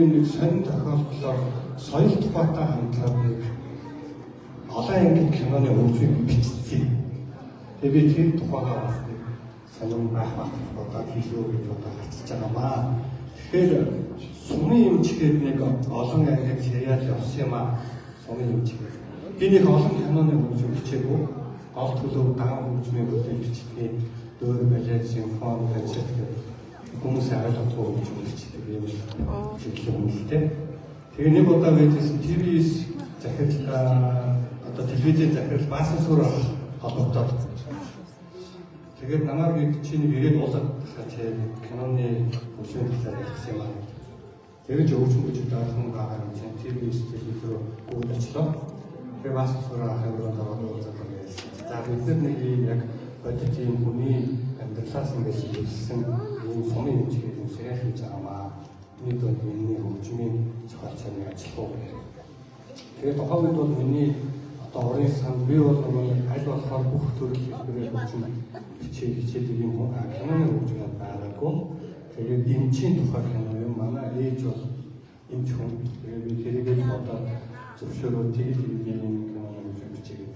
нэг сонин тохиолдлоор соёл тухайтай хамтраад нэг олон ангид киноны хөгжмийг бичсэн. Тэгээд би тэр тухайгаа бас нэг сонин байх бодоод хийлөө гэж бодоод харцж байгаамаа. Тэгэхээр сумын юм чигээр нэг олон ангид сериал явсан юм аа. Сумын юм чигээр. Би нэг олон киноны хөгжим бичээгүй. Гол төлөв даан хөгжмийн бүтээл бичдэг. Дөөр балет, симфони, концерт хүмүүс ойлгохгүй хөгжим бичдэг юм чиглэл үнэлтэй. Тэгээ нэг удаа байжсэн ТV-с захирал одоо телевизийн захирал баасан сур холбогдоод. Тэгээд намайг нэг чинь ирээд уулзаад киноны хөгжмийн талаар ярьсан юм аа. Тэгэж хөгжим бичиж дарахын байгаа юм чинь ТV-с телевизээр өгүүлчихлоо. Тэгээ баасан сур ахын ороод уулзаад байсан. За бид нэг яг бодит юм хүний амьдралаас ингээд хэлсэн ийм сумын юм чигээр юм сериал хийж байгаамаа. Миний бол миний хөгжмийн зохиолчны ажиллах уу. Тэгээд тухайн үед бол миний одоо орын санд би бол аль болохоор бүх төрөл хэлбэрээр хөгжим хичээлийг юм киноны хөгжмөд байгаагүй. Тэгээд эмчийн тухай кино юм. Манай ээж бол эмч хүн. Тэгээд би тэрийгээс бодоод зөвшөөрөө тэгээд юм кино үзчихээ.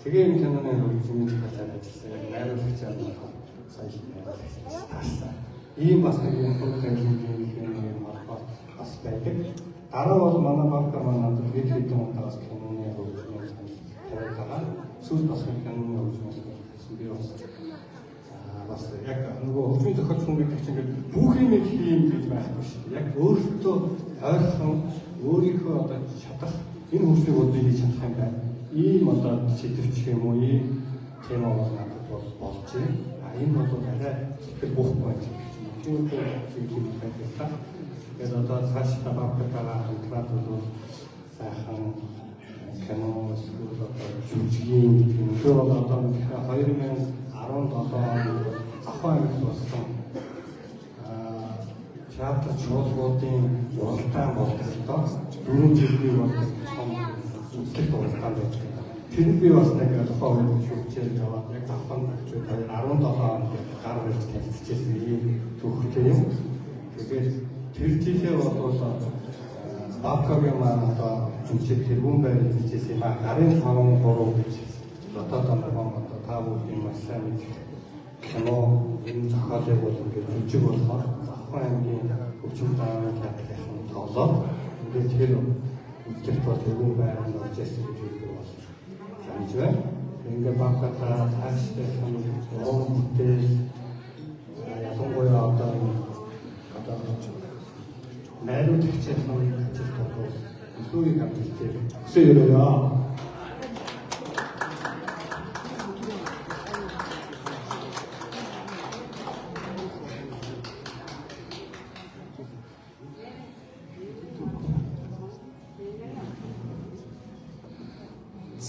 Тэгээ энэ киноны хөгжмийн талаар ажилласан. Яг найруулагч аа сайн таасан. Ийм бас нэг юм бас байдаг. Дараа бол манай банк манад хэд удаас киноны хөгжмөөр тавиулаа. Сүүл бас киноны хөгжмөөр би бас яг нөгөө хөгжмийн зохиолч хүн гэдэг чинь бүх юм хийм гэж байхгүй шүү дээ. Яг өөртөө ойрхон өөрийнхөө одоо чадах энэ хөгжмийг бодож хийж чадах юм байна. Ийм одоо сэтгэвч юм уу ийм тема бол надад болж байна. Энэ бол арай их бохоо байж байна. Тэгээд одоо цааш таваатайгаа хамтраад бол сайхан кино эсвэл одоо жүжигийн өнөөдөр бол одоо 2017 онд Завхан аймагт болсон театр шоулуудын уралдаан бололтой 4 жилийн том үзлэг уралдаан байдаг. Тэр би бас нэг тухайн үед хөгжиж яваад яг Завхан 2017 онд гар барьж танилцчихсан ийм төвхтэй юм. Тэгээд тэр жилээ бол Баакагийн маань одоо жүжиг тэргүүн байр хийжсэн юм а. Гарын 5-3 гэж дотоод амраа одоо та бүхэн маш сайн мэдэх кино энэ зохиолыг бол ингээд жүжиг болохоор Завхан аймгийн хөгжим дааны театрын тоглоод ингээд тэр үзлэгт бол тэргүүн байранд орж ирсэн гэж бол санаж байна. Ингээд Бааката тааштай кино бүтээл ялангуяа одоо найруулагчийн ажилд бол илүү амжилттай хүсээрээ.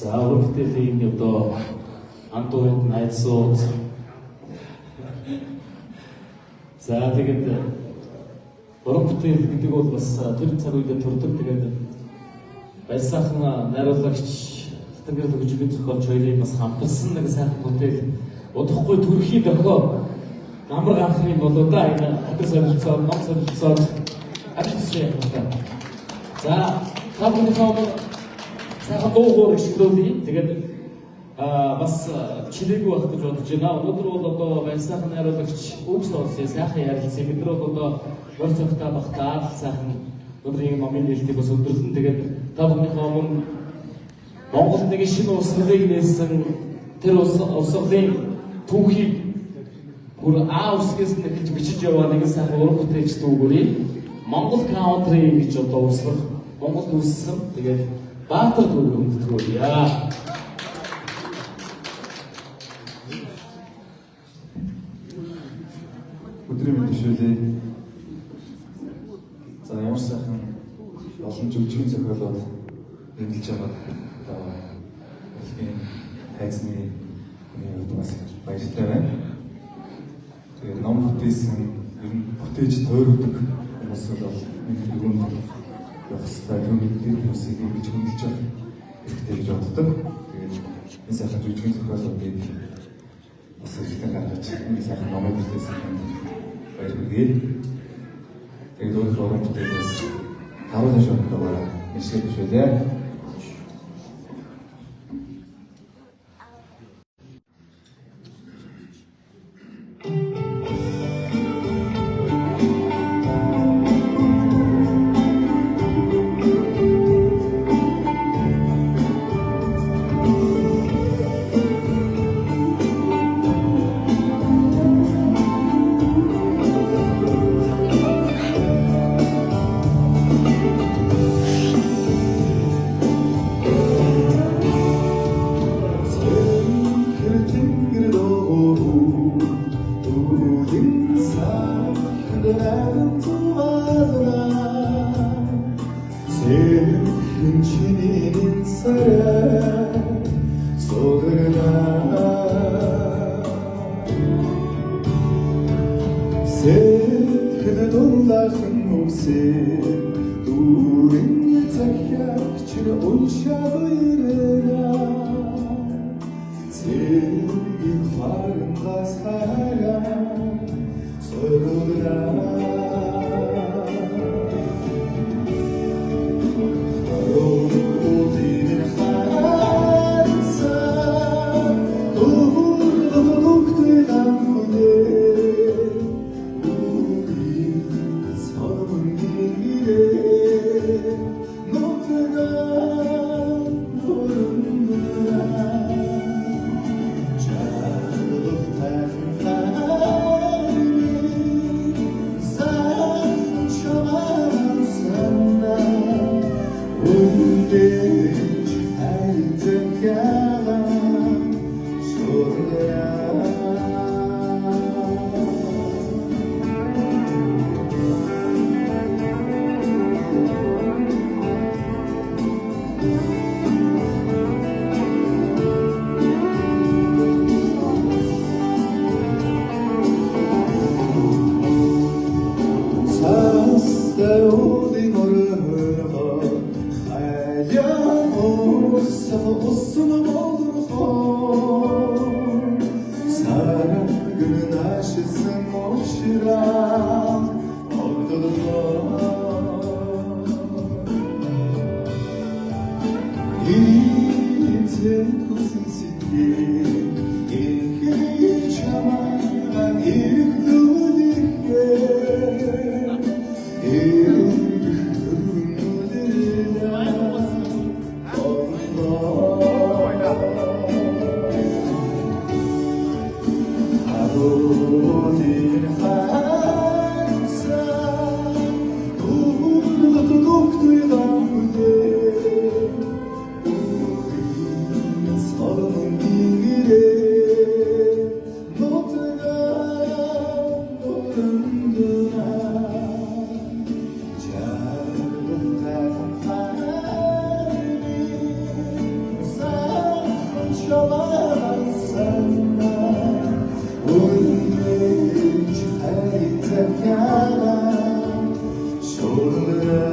За үргэлжлэлийн одоо антууд найзууд. За тэгээд уран бүтээл гэдэг бол бас тэр цаг үед төрдөг. Тэгээд баясаахан найруулагч Тэнгэр хөгжмийн зохиолч хоёрыг бас хамтарсан нэг сайхан бүтээл удахгүй төрхий дохио намар гарах юм болоо да. Энэ хатар солилцоо, ном солилцоо ажигласан юм байна. За та бүхэн сайхан дуугаар шилүүлээ. Тэгээд бас чилээгүй байх гэж бодож байна. Өнөөдөр бол одоо баясаахан найруулагч Өвс Орсын сайхан ярилцсан. Бид нар бол одоо гол цогтой багтаа сайхан өнөөдрийн номын нээлтийг бас өндөрлөн. Тэгээд та бүхнийхээ өмнө Монгол нэг шинэ улсыг нээсэн тэр улсын түүхийг бүр аавсгээс нэг бичиж яваа нэг сайхан уран бүтээлч дүүгээрээ Монгол country гэж одоо усрах Монгол үүссэн. Тэгээд Баатар дүүг өмдгөөе. Өдрийн мэндшүүлээ. За ямар сайхан олон жүжигчин зохиолоод нэмэлж байгаа дэлхийн хайзны хүний бас баяртай байна. Тэгээд ном бүтээсэн ер нь бүтээж тойрогдох хүмүүс бол нэг юм явах хэрэгтэй юм гэдэг хүмүүсийг ингэж хөндлөж байгаа хэрэгтэй гэж боддог. Тэгээд энэ сайхан жүжигчин зохиолуудыг бас ихтэй гаргаж энэ сайхан номыг бүтээсэн баяр хүргэе. Тэгээд өөр уран бүтээлээс харуулж өгөхөөр нэшгэж бишүүлээ. Sırgın farkında saran sorulur. усан болрохоо саргын ашигсан очраа 이제 무슨 시기 이렇게 참아만 이루어지게 아버지는 항상 우리가 독들다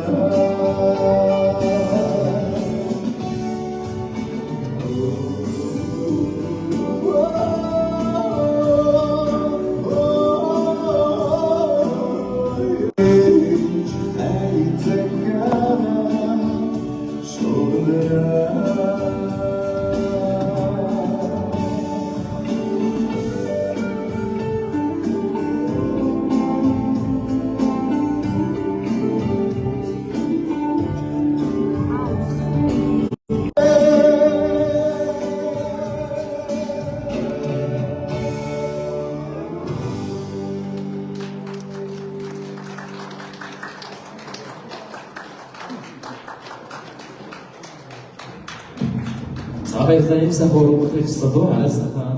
Сарайтай имсэн хөрөнгө хийсэн дөө арайсахаа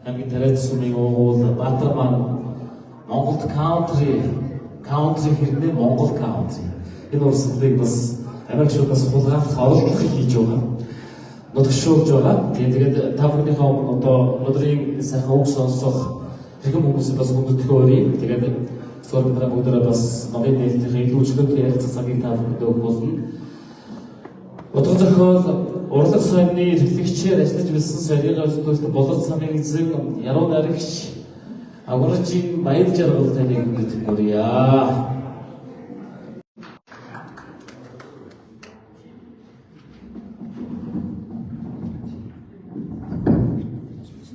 хамгийн тариад сүмийн уул Батарман Монголд country хэрнээ Монгол country энэ урсгалыг бас Америк шүүхээс хулгайлах оролдлого хийж байгаа. Нутгшуулж байгаа. Тэгээд та бүхнийхээ өмнө одоо өнөөдрийн сайхан үг сонсох хэрэг хүмүүсийг бас хүндэтгэх өрий. Тэгээд зөвхөн бүгдээ бас новын нээлтийн илүүчлэг ярилцах цагийг та бүхэнд өгөх болно. Утга зохиол урлаг сумны эрхлэгчээр ажиллаж байсан сарийн зөвлөлт болоод самын эзэн яруу найрагч агуурчин баяр жаргал таныг хүндэтгэх өрье.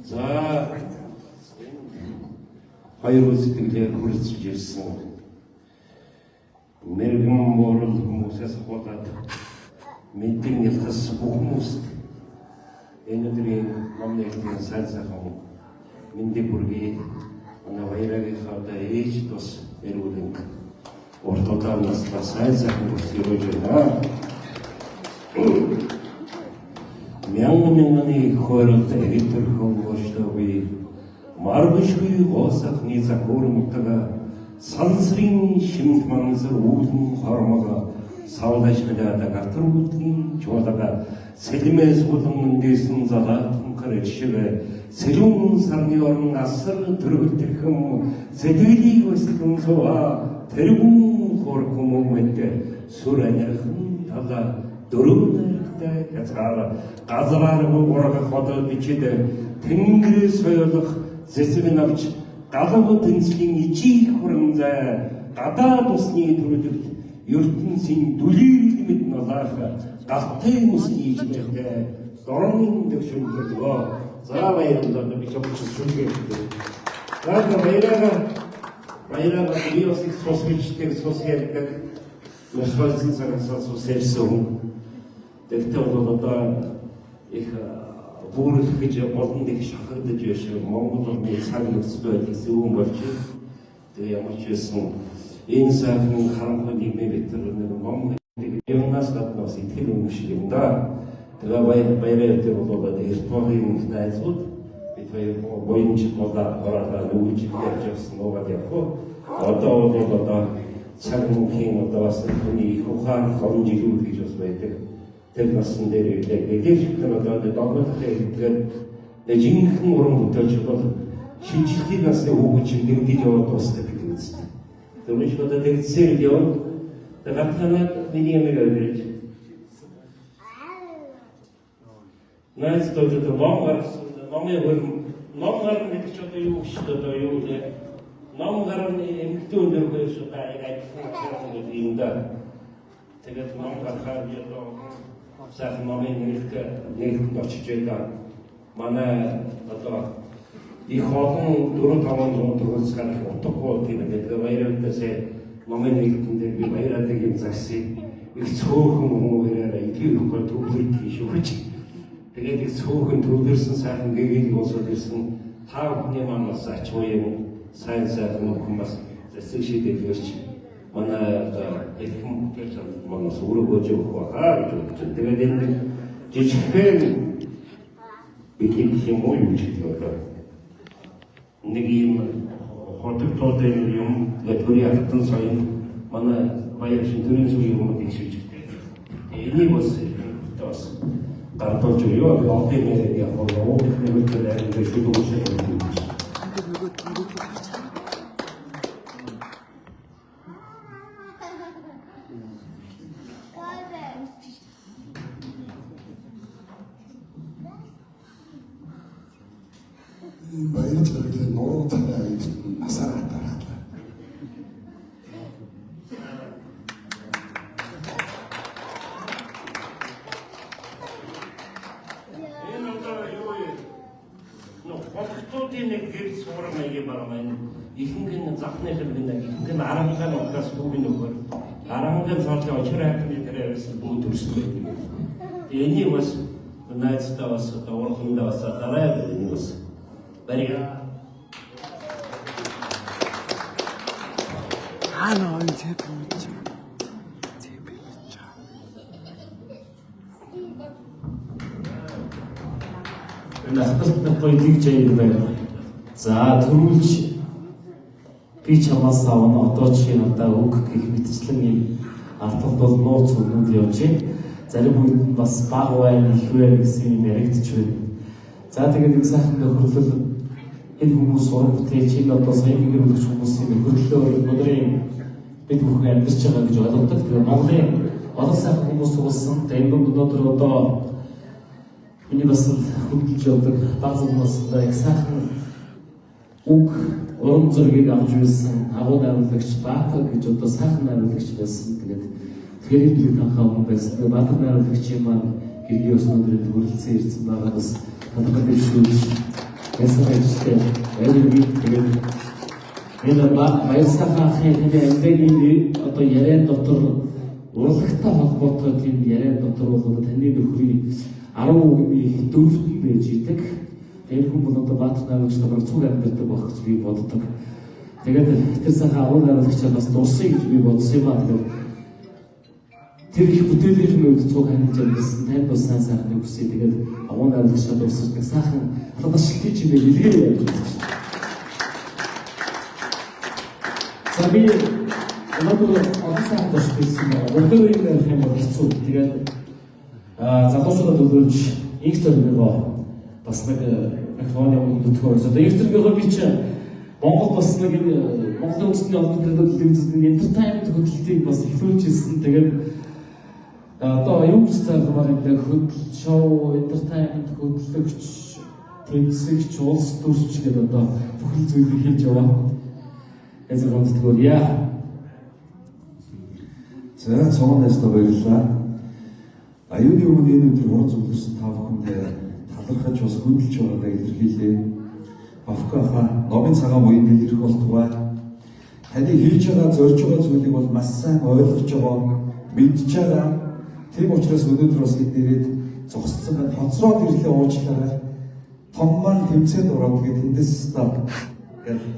За хоёр сэтгэлээр хүрэлцэж ирсэн мэрэгэн морал хүмүүсээс худаад мэддэг нэлтас бүх хүмүүст энэ өдрийн номлын сайн сайхан мэндийг хүргэе. Манай баярын хавда ээж тус эрүүлэн урт удаанаас сайн сайхан хүсгэж байна. Мянганы хооролт эритэрхэн гоштови маргашгүй госахны захуурмтага сансрын шимт манзар үүлэн хормога саудашмадада гартургутын чуадага сэлмэс улам дэсэн залаатан карчшивэ сэлүүн сарны орн асар төрөлтөрхөн сэтгэлийг өсгөн сууа тэргүүн хорхом мэтэ сүрэнэрхэн тага дөрөвнэрхтэй хязгаар газраар буурах хотод бичээд тэнгэрээс соёлох зэсвэн авч галав тэнцлийн ичиг хурамзай гадаад усны төрөлт ертөнцийн дүлийг мэд налаах галтай усны ижмэлтэй дорнын төвшөлтөө за баярлалаа би чамд сүлгээ. Баяраа биосик социалистик социалистик насвалцын санаасаа социализм тэгтээ одоо их бүрэл гэж болон дэг шахагдаж байсан Монгол улмын цаг нөхцөл байдал зөвөн болж тэгээ ямар ч байсан энэ сайхан харамхай нийгмийн битэр Монгол юмнаас гадна сэтгэл үнэмшил юм да. Тэгээ баяраа болоод эртмийн найзууд бид хоёр боёмч болоо ороод үгж ярьж явсан нуугаад явах. Одоо цаг мөхийн одоо бас хүний ухаан хомжилүүд гэж бас байдаг. Тэр насан дээр гэдэг одоо догматтай тэгээд жинхэнэ уран бүтээлч бол шинжлэлийн насны хүүхэд чимдэгдэж яваад дуусдаг гэдэг үстэй. Тэрмэш одоо тэгсээр яваад тэгээд миний нэр өгөөж найз төвд ном гаргасан номын хөрм ном гарна гэдэг чинь одоо юу гэж одоо юу вэ? Ном гарна эмгтэн өндөр хөөс одоо айдсан гэдэг юм да. Тэгээд ном гарахаар би одоо сайхан номын нэртэнд очиж байгаа. Манай одоо их олон 4-500 төгрөг гарах утгагүй тийм гэдэг баярлалтай номын нэртэнд би баярлалтай юм загсан. Их цөөхөн хүмүүрээр эдгээр хөнгө төвлөрдөг шүүгч. Тэгээд их цөөхөн төвлөрсөн сайхан гэгийг болсод ирсэн та бүхний манаас ач уян сайн хүн бас засаг шийдэл өгч манай элхэм гэж манаас өргөж өгөх байгаа гэж бодож. Тэгээд энэ жижигхэн бидний юм уу юм шиг байна. Нэг юм хотод юм латври алтан сайн манай баяр шинжлэх ухааны юм гэж энийг бас гаргаж юу одоо энэ яг хоо нэг зүйл шийдвэр баяр талаар нуруу танаа насаараа тараалаа. Хотуудын нэг гэр суурмаг юм байна. Ихэнх захных нэг ихэнх аранхан утгаас бүгд нөхөр. Аранхан цаашаа очроо хайхны тэрээс бүгд төрсөн юм. Энийг бас найзтай бас урахындаа бас дараа энэ бас барига. Ано энэ тэпэж. Нахталт политик жайл байна. За төрүүлж би чамаас авна одоо чи надаа үг гэх мэтчлэн юм артууд бол нууц өгнөд явж байна. Зарим үед нь бас баг байна, их байна гэсэн юм яригдчих байна. За тэгээд нэг сайхан нөхөрлөл энэ хүмүүс уран бүтээлч энэ одоо сайн гэрүүлэгч хүмүүсийн хөдөлгөөн өдрийн бид бүхэн амьдарч байгаа гэж ойлгодог. Тэгээд Монголын олон сайхан хүмүүс уулсан. Тэгээд өнөөдөр одоо миний бас хөдөлж явдаг баг хүмүүс их сайхан үг уран зургийг авч ирсэн агуу найруулагч Баатар гэж одоо сайхан найруулагч байсан. Тэгээд тэр их анхаа хүн байсан. Тэгээд Баатар найруулагчийн маань гэргийн өснөдрөд төрөлцсөн ирсэн байгаа бас надад бишүүлж байсан ажилтай баярыг тэгээд энэ баярсаахын энэ амьдгийн одоо яриан дотор урлагтай холбоотой тийм яриан дотор бол таны нөхрийн 10% дөрөвт байж идэг. Энэ хүн бол одоо Баатар найруулагч нар цуг амьдардаг байх гэж би боддог. Тэгээд тэр сайхан агуу найруулагчаа бас дуусах гэж би бодсон юм аа. Тэр их бүтээлийн үед цуг амьдарсан тань бас сайн сайхан үсээ. Тэгээд агуу найруулагчаа дуусах гэх сайхан бас шилтэж юм билгээ яаж байна. Саби өнөөдөр олон сайхан бас хэлсэн байна. Өнөөдөр энэ ярих юм бол хэцүү. Тэгээд залуучуудад өгөөж их зэрэгөө бас нэг микрофоны өгдөгөө. Одоо их зэрэгөө би чи Монгол бас нэг Монголын үндэсний олон телевизийн entertainment хөтөлбөрийг бас эхлүүлж ирсэн. Тэгээд одоо юу гэж цаалмаар энэ хөтөл шоу entertainment хөтөлбөрч тэмцэгч улс төрч гэдэг одоо бүхэл зүйлийг хийж яваа. Эзэн гонцгоор яа. За цоонаас баярлалаа. Аюуны өмнө энэ өдөр уран зөвлөрсөн та бүхэндээ талархаж бас хөдөлж байгаагаа илэрхийлье. Бавкаха номын цагаан буйн дэлгэрэх болтугай. Таны хийж байгаа зорж байгаа зүйлийг бол маш сайн ойлгож байгаа, мэдж байгаа. Тийм учраас өнөөдөр бас эднэрээд зогссон байна. Хоцроод ирлээ уучлаарай. Том маань тэмцээд ороод тэгээд тэндээс став.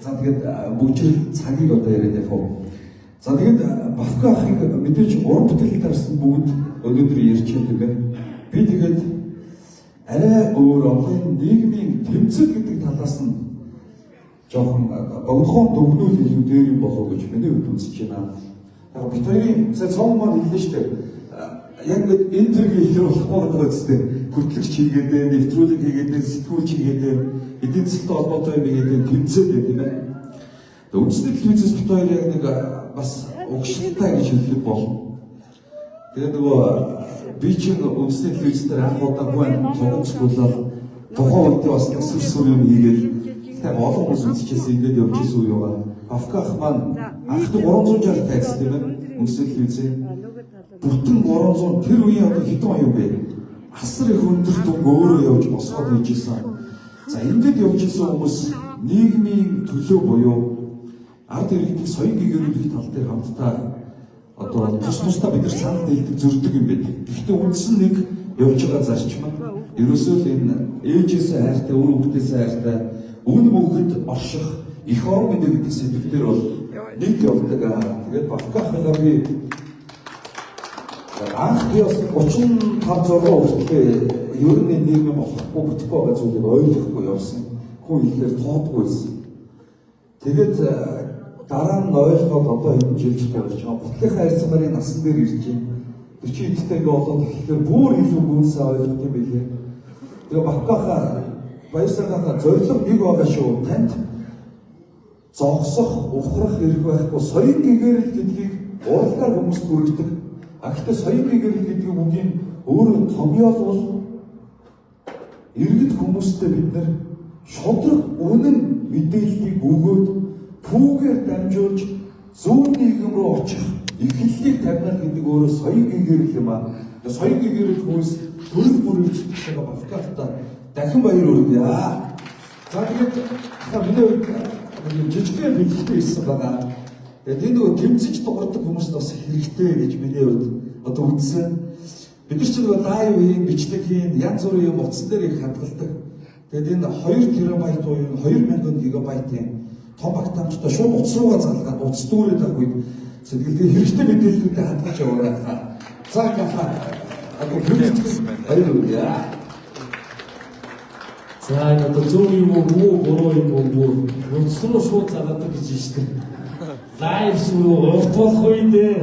За тэгээд бүжрэл цагийг одоо яриад явах. За тэгээд Бавка ахыг мэдээж уран бүтээлд харсан бүгд өнөөдөр ярьж байгаа. Би тэгээд арай өөр одоо нийгмийн тэмцэл гэдэг талаас нь жоохон богдхон дүгнүүл илүү дээр юм болов уу гэж миний хувьд үзэж байна. Яг бид хоёрын цаон маань хэллээ шүү дээ. Яг энэ төрлийн илүү болохгүй байгаа үстэй. Хөтлөгч хийгээд, нэвтрүүлэг хийгээд, сэтгүүлч хийгээд, эдийн засгийн холбоотой юм хийгээд тэмцэл гэдэг юм байна. Үндэсний телевизээс бид хоёр яг нэг бас угшилтай гэж хэлэх болно. Тэгээд нөгөө би чинь өмсний телевизээр анх удаа хүн тоглоцгуулаад тухайн үедээ бас төсвөр юм хийгээл тэг олон хүмүүс үзчихсэн ингээд явж исэн үе байгаа. Авках маань анх 360 тайз тийм ээ өмсний телевизээ. Бүтэн 300 тэр үеийн одоо хэдэн оюун бэ? Асар их өндөр дүнг өөрөө явж босгоод хийж исэн. За ингээд явж исэн хүмүүс нийгмийн төлөө буюу ард иргэдийн соёлын гэгэрүүлэх тал дээр хамтдаа одоо тусдаа бид нар санал нийлдэг зөрдөг юм байдаг. Гэхдээ үндсэн нэг явж байгаа зарчим нь ерөөсөө л энэ ээжээсээ хайртай, өөр хүүхдээсээ хайртай, өвн мөнхөд орших их орон гэдэг сэдвээр бол нэг явдаг. Тэгээд Бавкахаа би анх би бас 35 хүртэл ер нь нийгэм болохгүй бүтэхгүй байгаа зүйлийг ойлгохгүй явсан. Хүн ихээр тоодгүйсэн. Тэгээд дараа нь ойлгоод одоо энэ жилч болж байгаа. Бүтлэх хайрцагын насан дээр ирж байна. 40 эдтэй болоод тэгэхээр бүр илүү гүнсээ ойлгох юм билээ. Тэгээ Бавкахаа баярсагийнхаа зорилго нэг байгаа шүү. Танд зогсох, ухрах хэрэг байхгүй. Соёлын гэгэрэл гэдгийг уралгаар хүмүүс бүрддэг. Гэхдээ соёлын гэгэрэл гэдэг үгийн өөрөө томьёолвол иргэд хүмүүстэй бид нар шудраг үнэн мэдээллийг өгөөд түүгээр дамжуулж зөв нийгэм рүү очих эхлэлийг тавина гэдэг өөрөө соёлын гэгэрэл юм аа. Соёлын гэгэрэл хүмүүс төрөл бүрэлж байгаа Бавкахтаа дахин баяр хүргэе. За тэгээд миний хувьд жижигхэн бэлтгэл хийсэн байгаа. Тэгээд энэ нөгөө тэмцэж дуурдаг хүмүүст бас хэрэгтэй гэж миний хувьд одоо үзсэн. Бид нар ч нөгөө лайв хийн, бичлэг хийн, янз бүрийн юм утсан дээр их хадгалдаг. Тэгээд энэ 2 терабайт буюу 2000 гигабайтын том багтаамжтай шууд утас руугаа залгаад утас дүүрээд байгаа үед сэтгэлдээ хэрэгтэй мэдээллүүдээ хадгалж яваа. За гахаа одоо бүгд баяр хүргэе. За энэ одоо зөв юм уу, буруу юм уу, утас руу шууд залгадаг гэж байна. Лайв шүү, урт болох үедээ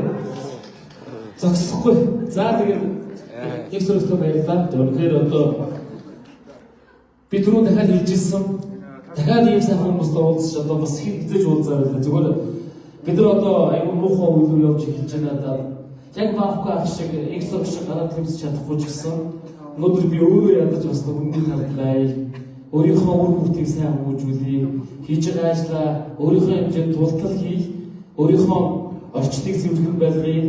зогсохгүй. За тэгээд яг зөвхөн баярлалаа. Тэгэхээр одоо би түрүү дахиад хэлжсэн. Дахиад ийм сайхан хүмүүстэй уулзч одоо бас хизээж уулзаа байлаа. Зүгээр бид нар одоо аюул муухай үйл рүү явж эхэлж байна. Яг Бавках шиг эксо шиг гараад тэмцэж чадахгүй ч гэсэн өнөөдөр би өөрөө ядаж бас өмнөний талбай өөрийнхөө үр хүүхдийг сайн хүмүүжүүлээ. Хийж байгаа ажлаа өөрийнхөө хэмжээнд тултал хийх, өөрийнхөө орчныг цэвэрхэн байлгая.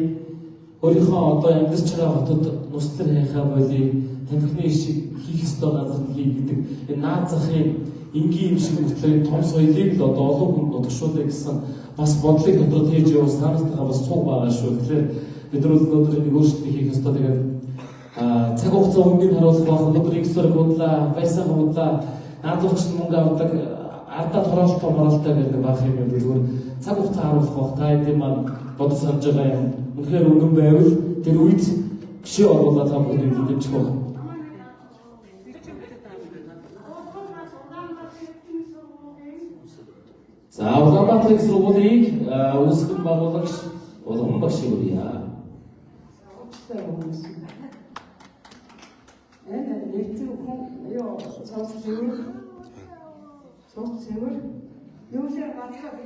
Өөрийнхөө одоо амьдарч байгаа хотод нустар хайхаа болий, тамхины шиг хийх ёстой газар хий гэдэг энэ наад захын энгийн юм шиг хөтлөлийн том соёлыг л одоо олон хүнд нутгшуулъя гэсэн бас бодлыг дотроо тээж явуулсан санаатайгаа бас цуг байгаа шүү. Тэгэхээр бид нар өнөөдөр нэг өөрчлөлт хийх ёстой. Тэгээд цаг хугацаа өмнөний харуулах байх. Өнөөдөр эксээр худлаа, байсан худлаа, наадууч мөнгө авдаг, ардаа тороолтоо моролтой гэдэг байх юм байна. Зүгээр цаг хугацаа харуулах байх. Та энэ маань бодож санаж байгаа юм. Үнэхээр үнэн байвал тэр үед гişээ оруулаад та бүхнийг мэдчих байх. За Улаанбаатар их сургуулийг үүсгэн байгуулагч Улаан багш хүрье. Юу цэвэр юусаар батлаа би.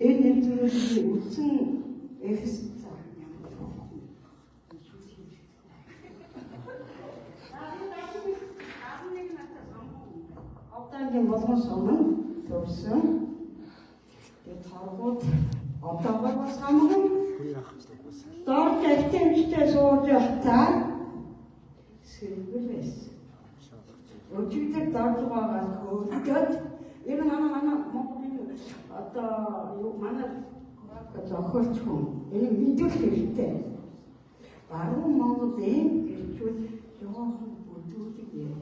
Энэ нэмтэрүүдийг үлдсэн эхс Авдаангийн болгон суман төрсөн. Тэгээд торгууд одоогоор бас хамаагүй. Доор тэмцтэй сууж явтаа сэргэлээс. Өчигдөр доржгоогоо хөөдөд энэ манай Монголын одоо юу манай зохиолч хүн энэ мэдүүлэх хэрэгтэй. Баруун Монголын ирчүүд жоохон бүдүүлэг юм.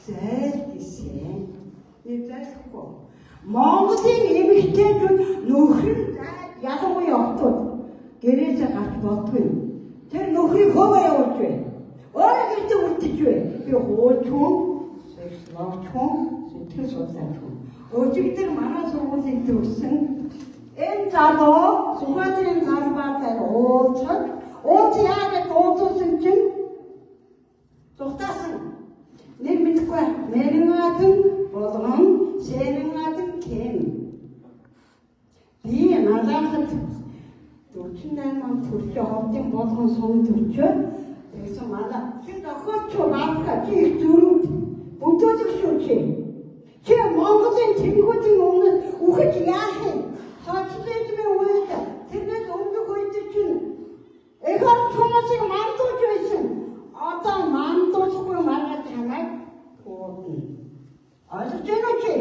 Зайлшгүй. Эвлэхгүй. Монголын эмэгтэйчүүд нөхөр ялангуяа октод гэрээсээ гарч бодгүй. Тэр нөхрийг хөвөө явуулж байна. Өөрөө гэртээ үлдэж байна. Би хөөчөн, сэллоочхон, сэтгэл судлаачхон. Өчигдөр манай сургуулийн төрсэн энэ залуу Сүхбаатарын талбайд уулзаад яагаад уулзсан чинь тухтаасан. Нэг мэдгүй мэрэгнатын болгон сэрэгнатын кем. Би надад төрчөө ховдын болгон сум төрчөө тэгсэн манай чи дохооч маавка чи их зүрүүд бүдүүлэг шүү чи Монголын тэнгуудын өмнө үхэж яах юм социализмын үед тэрнээс өмнөх үед чинь эхэр Томасыг мандуулж байсан одоо мандуулахгүй маргаад хамаа уудна ойлгож байна чи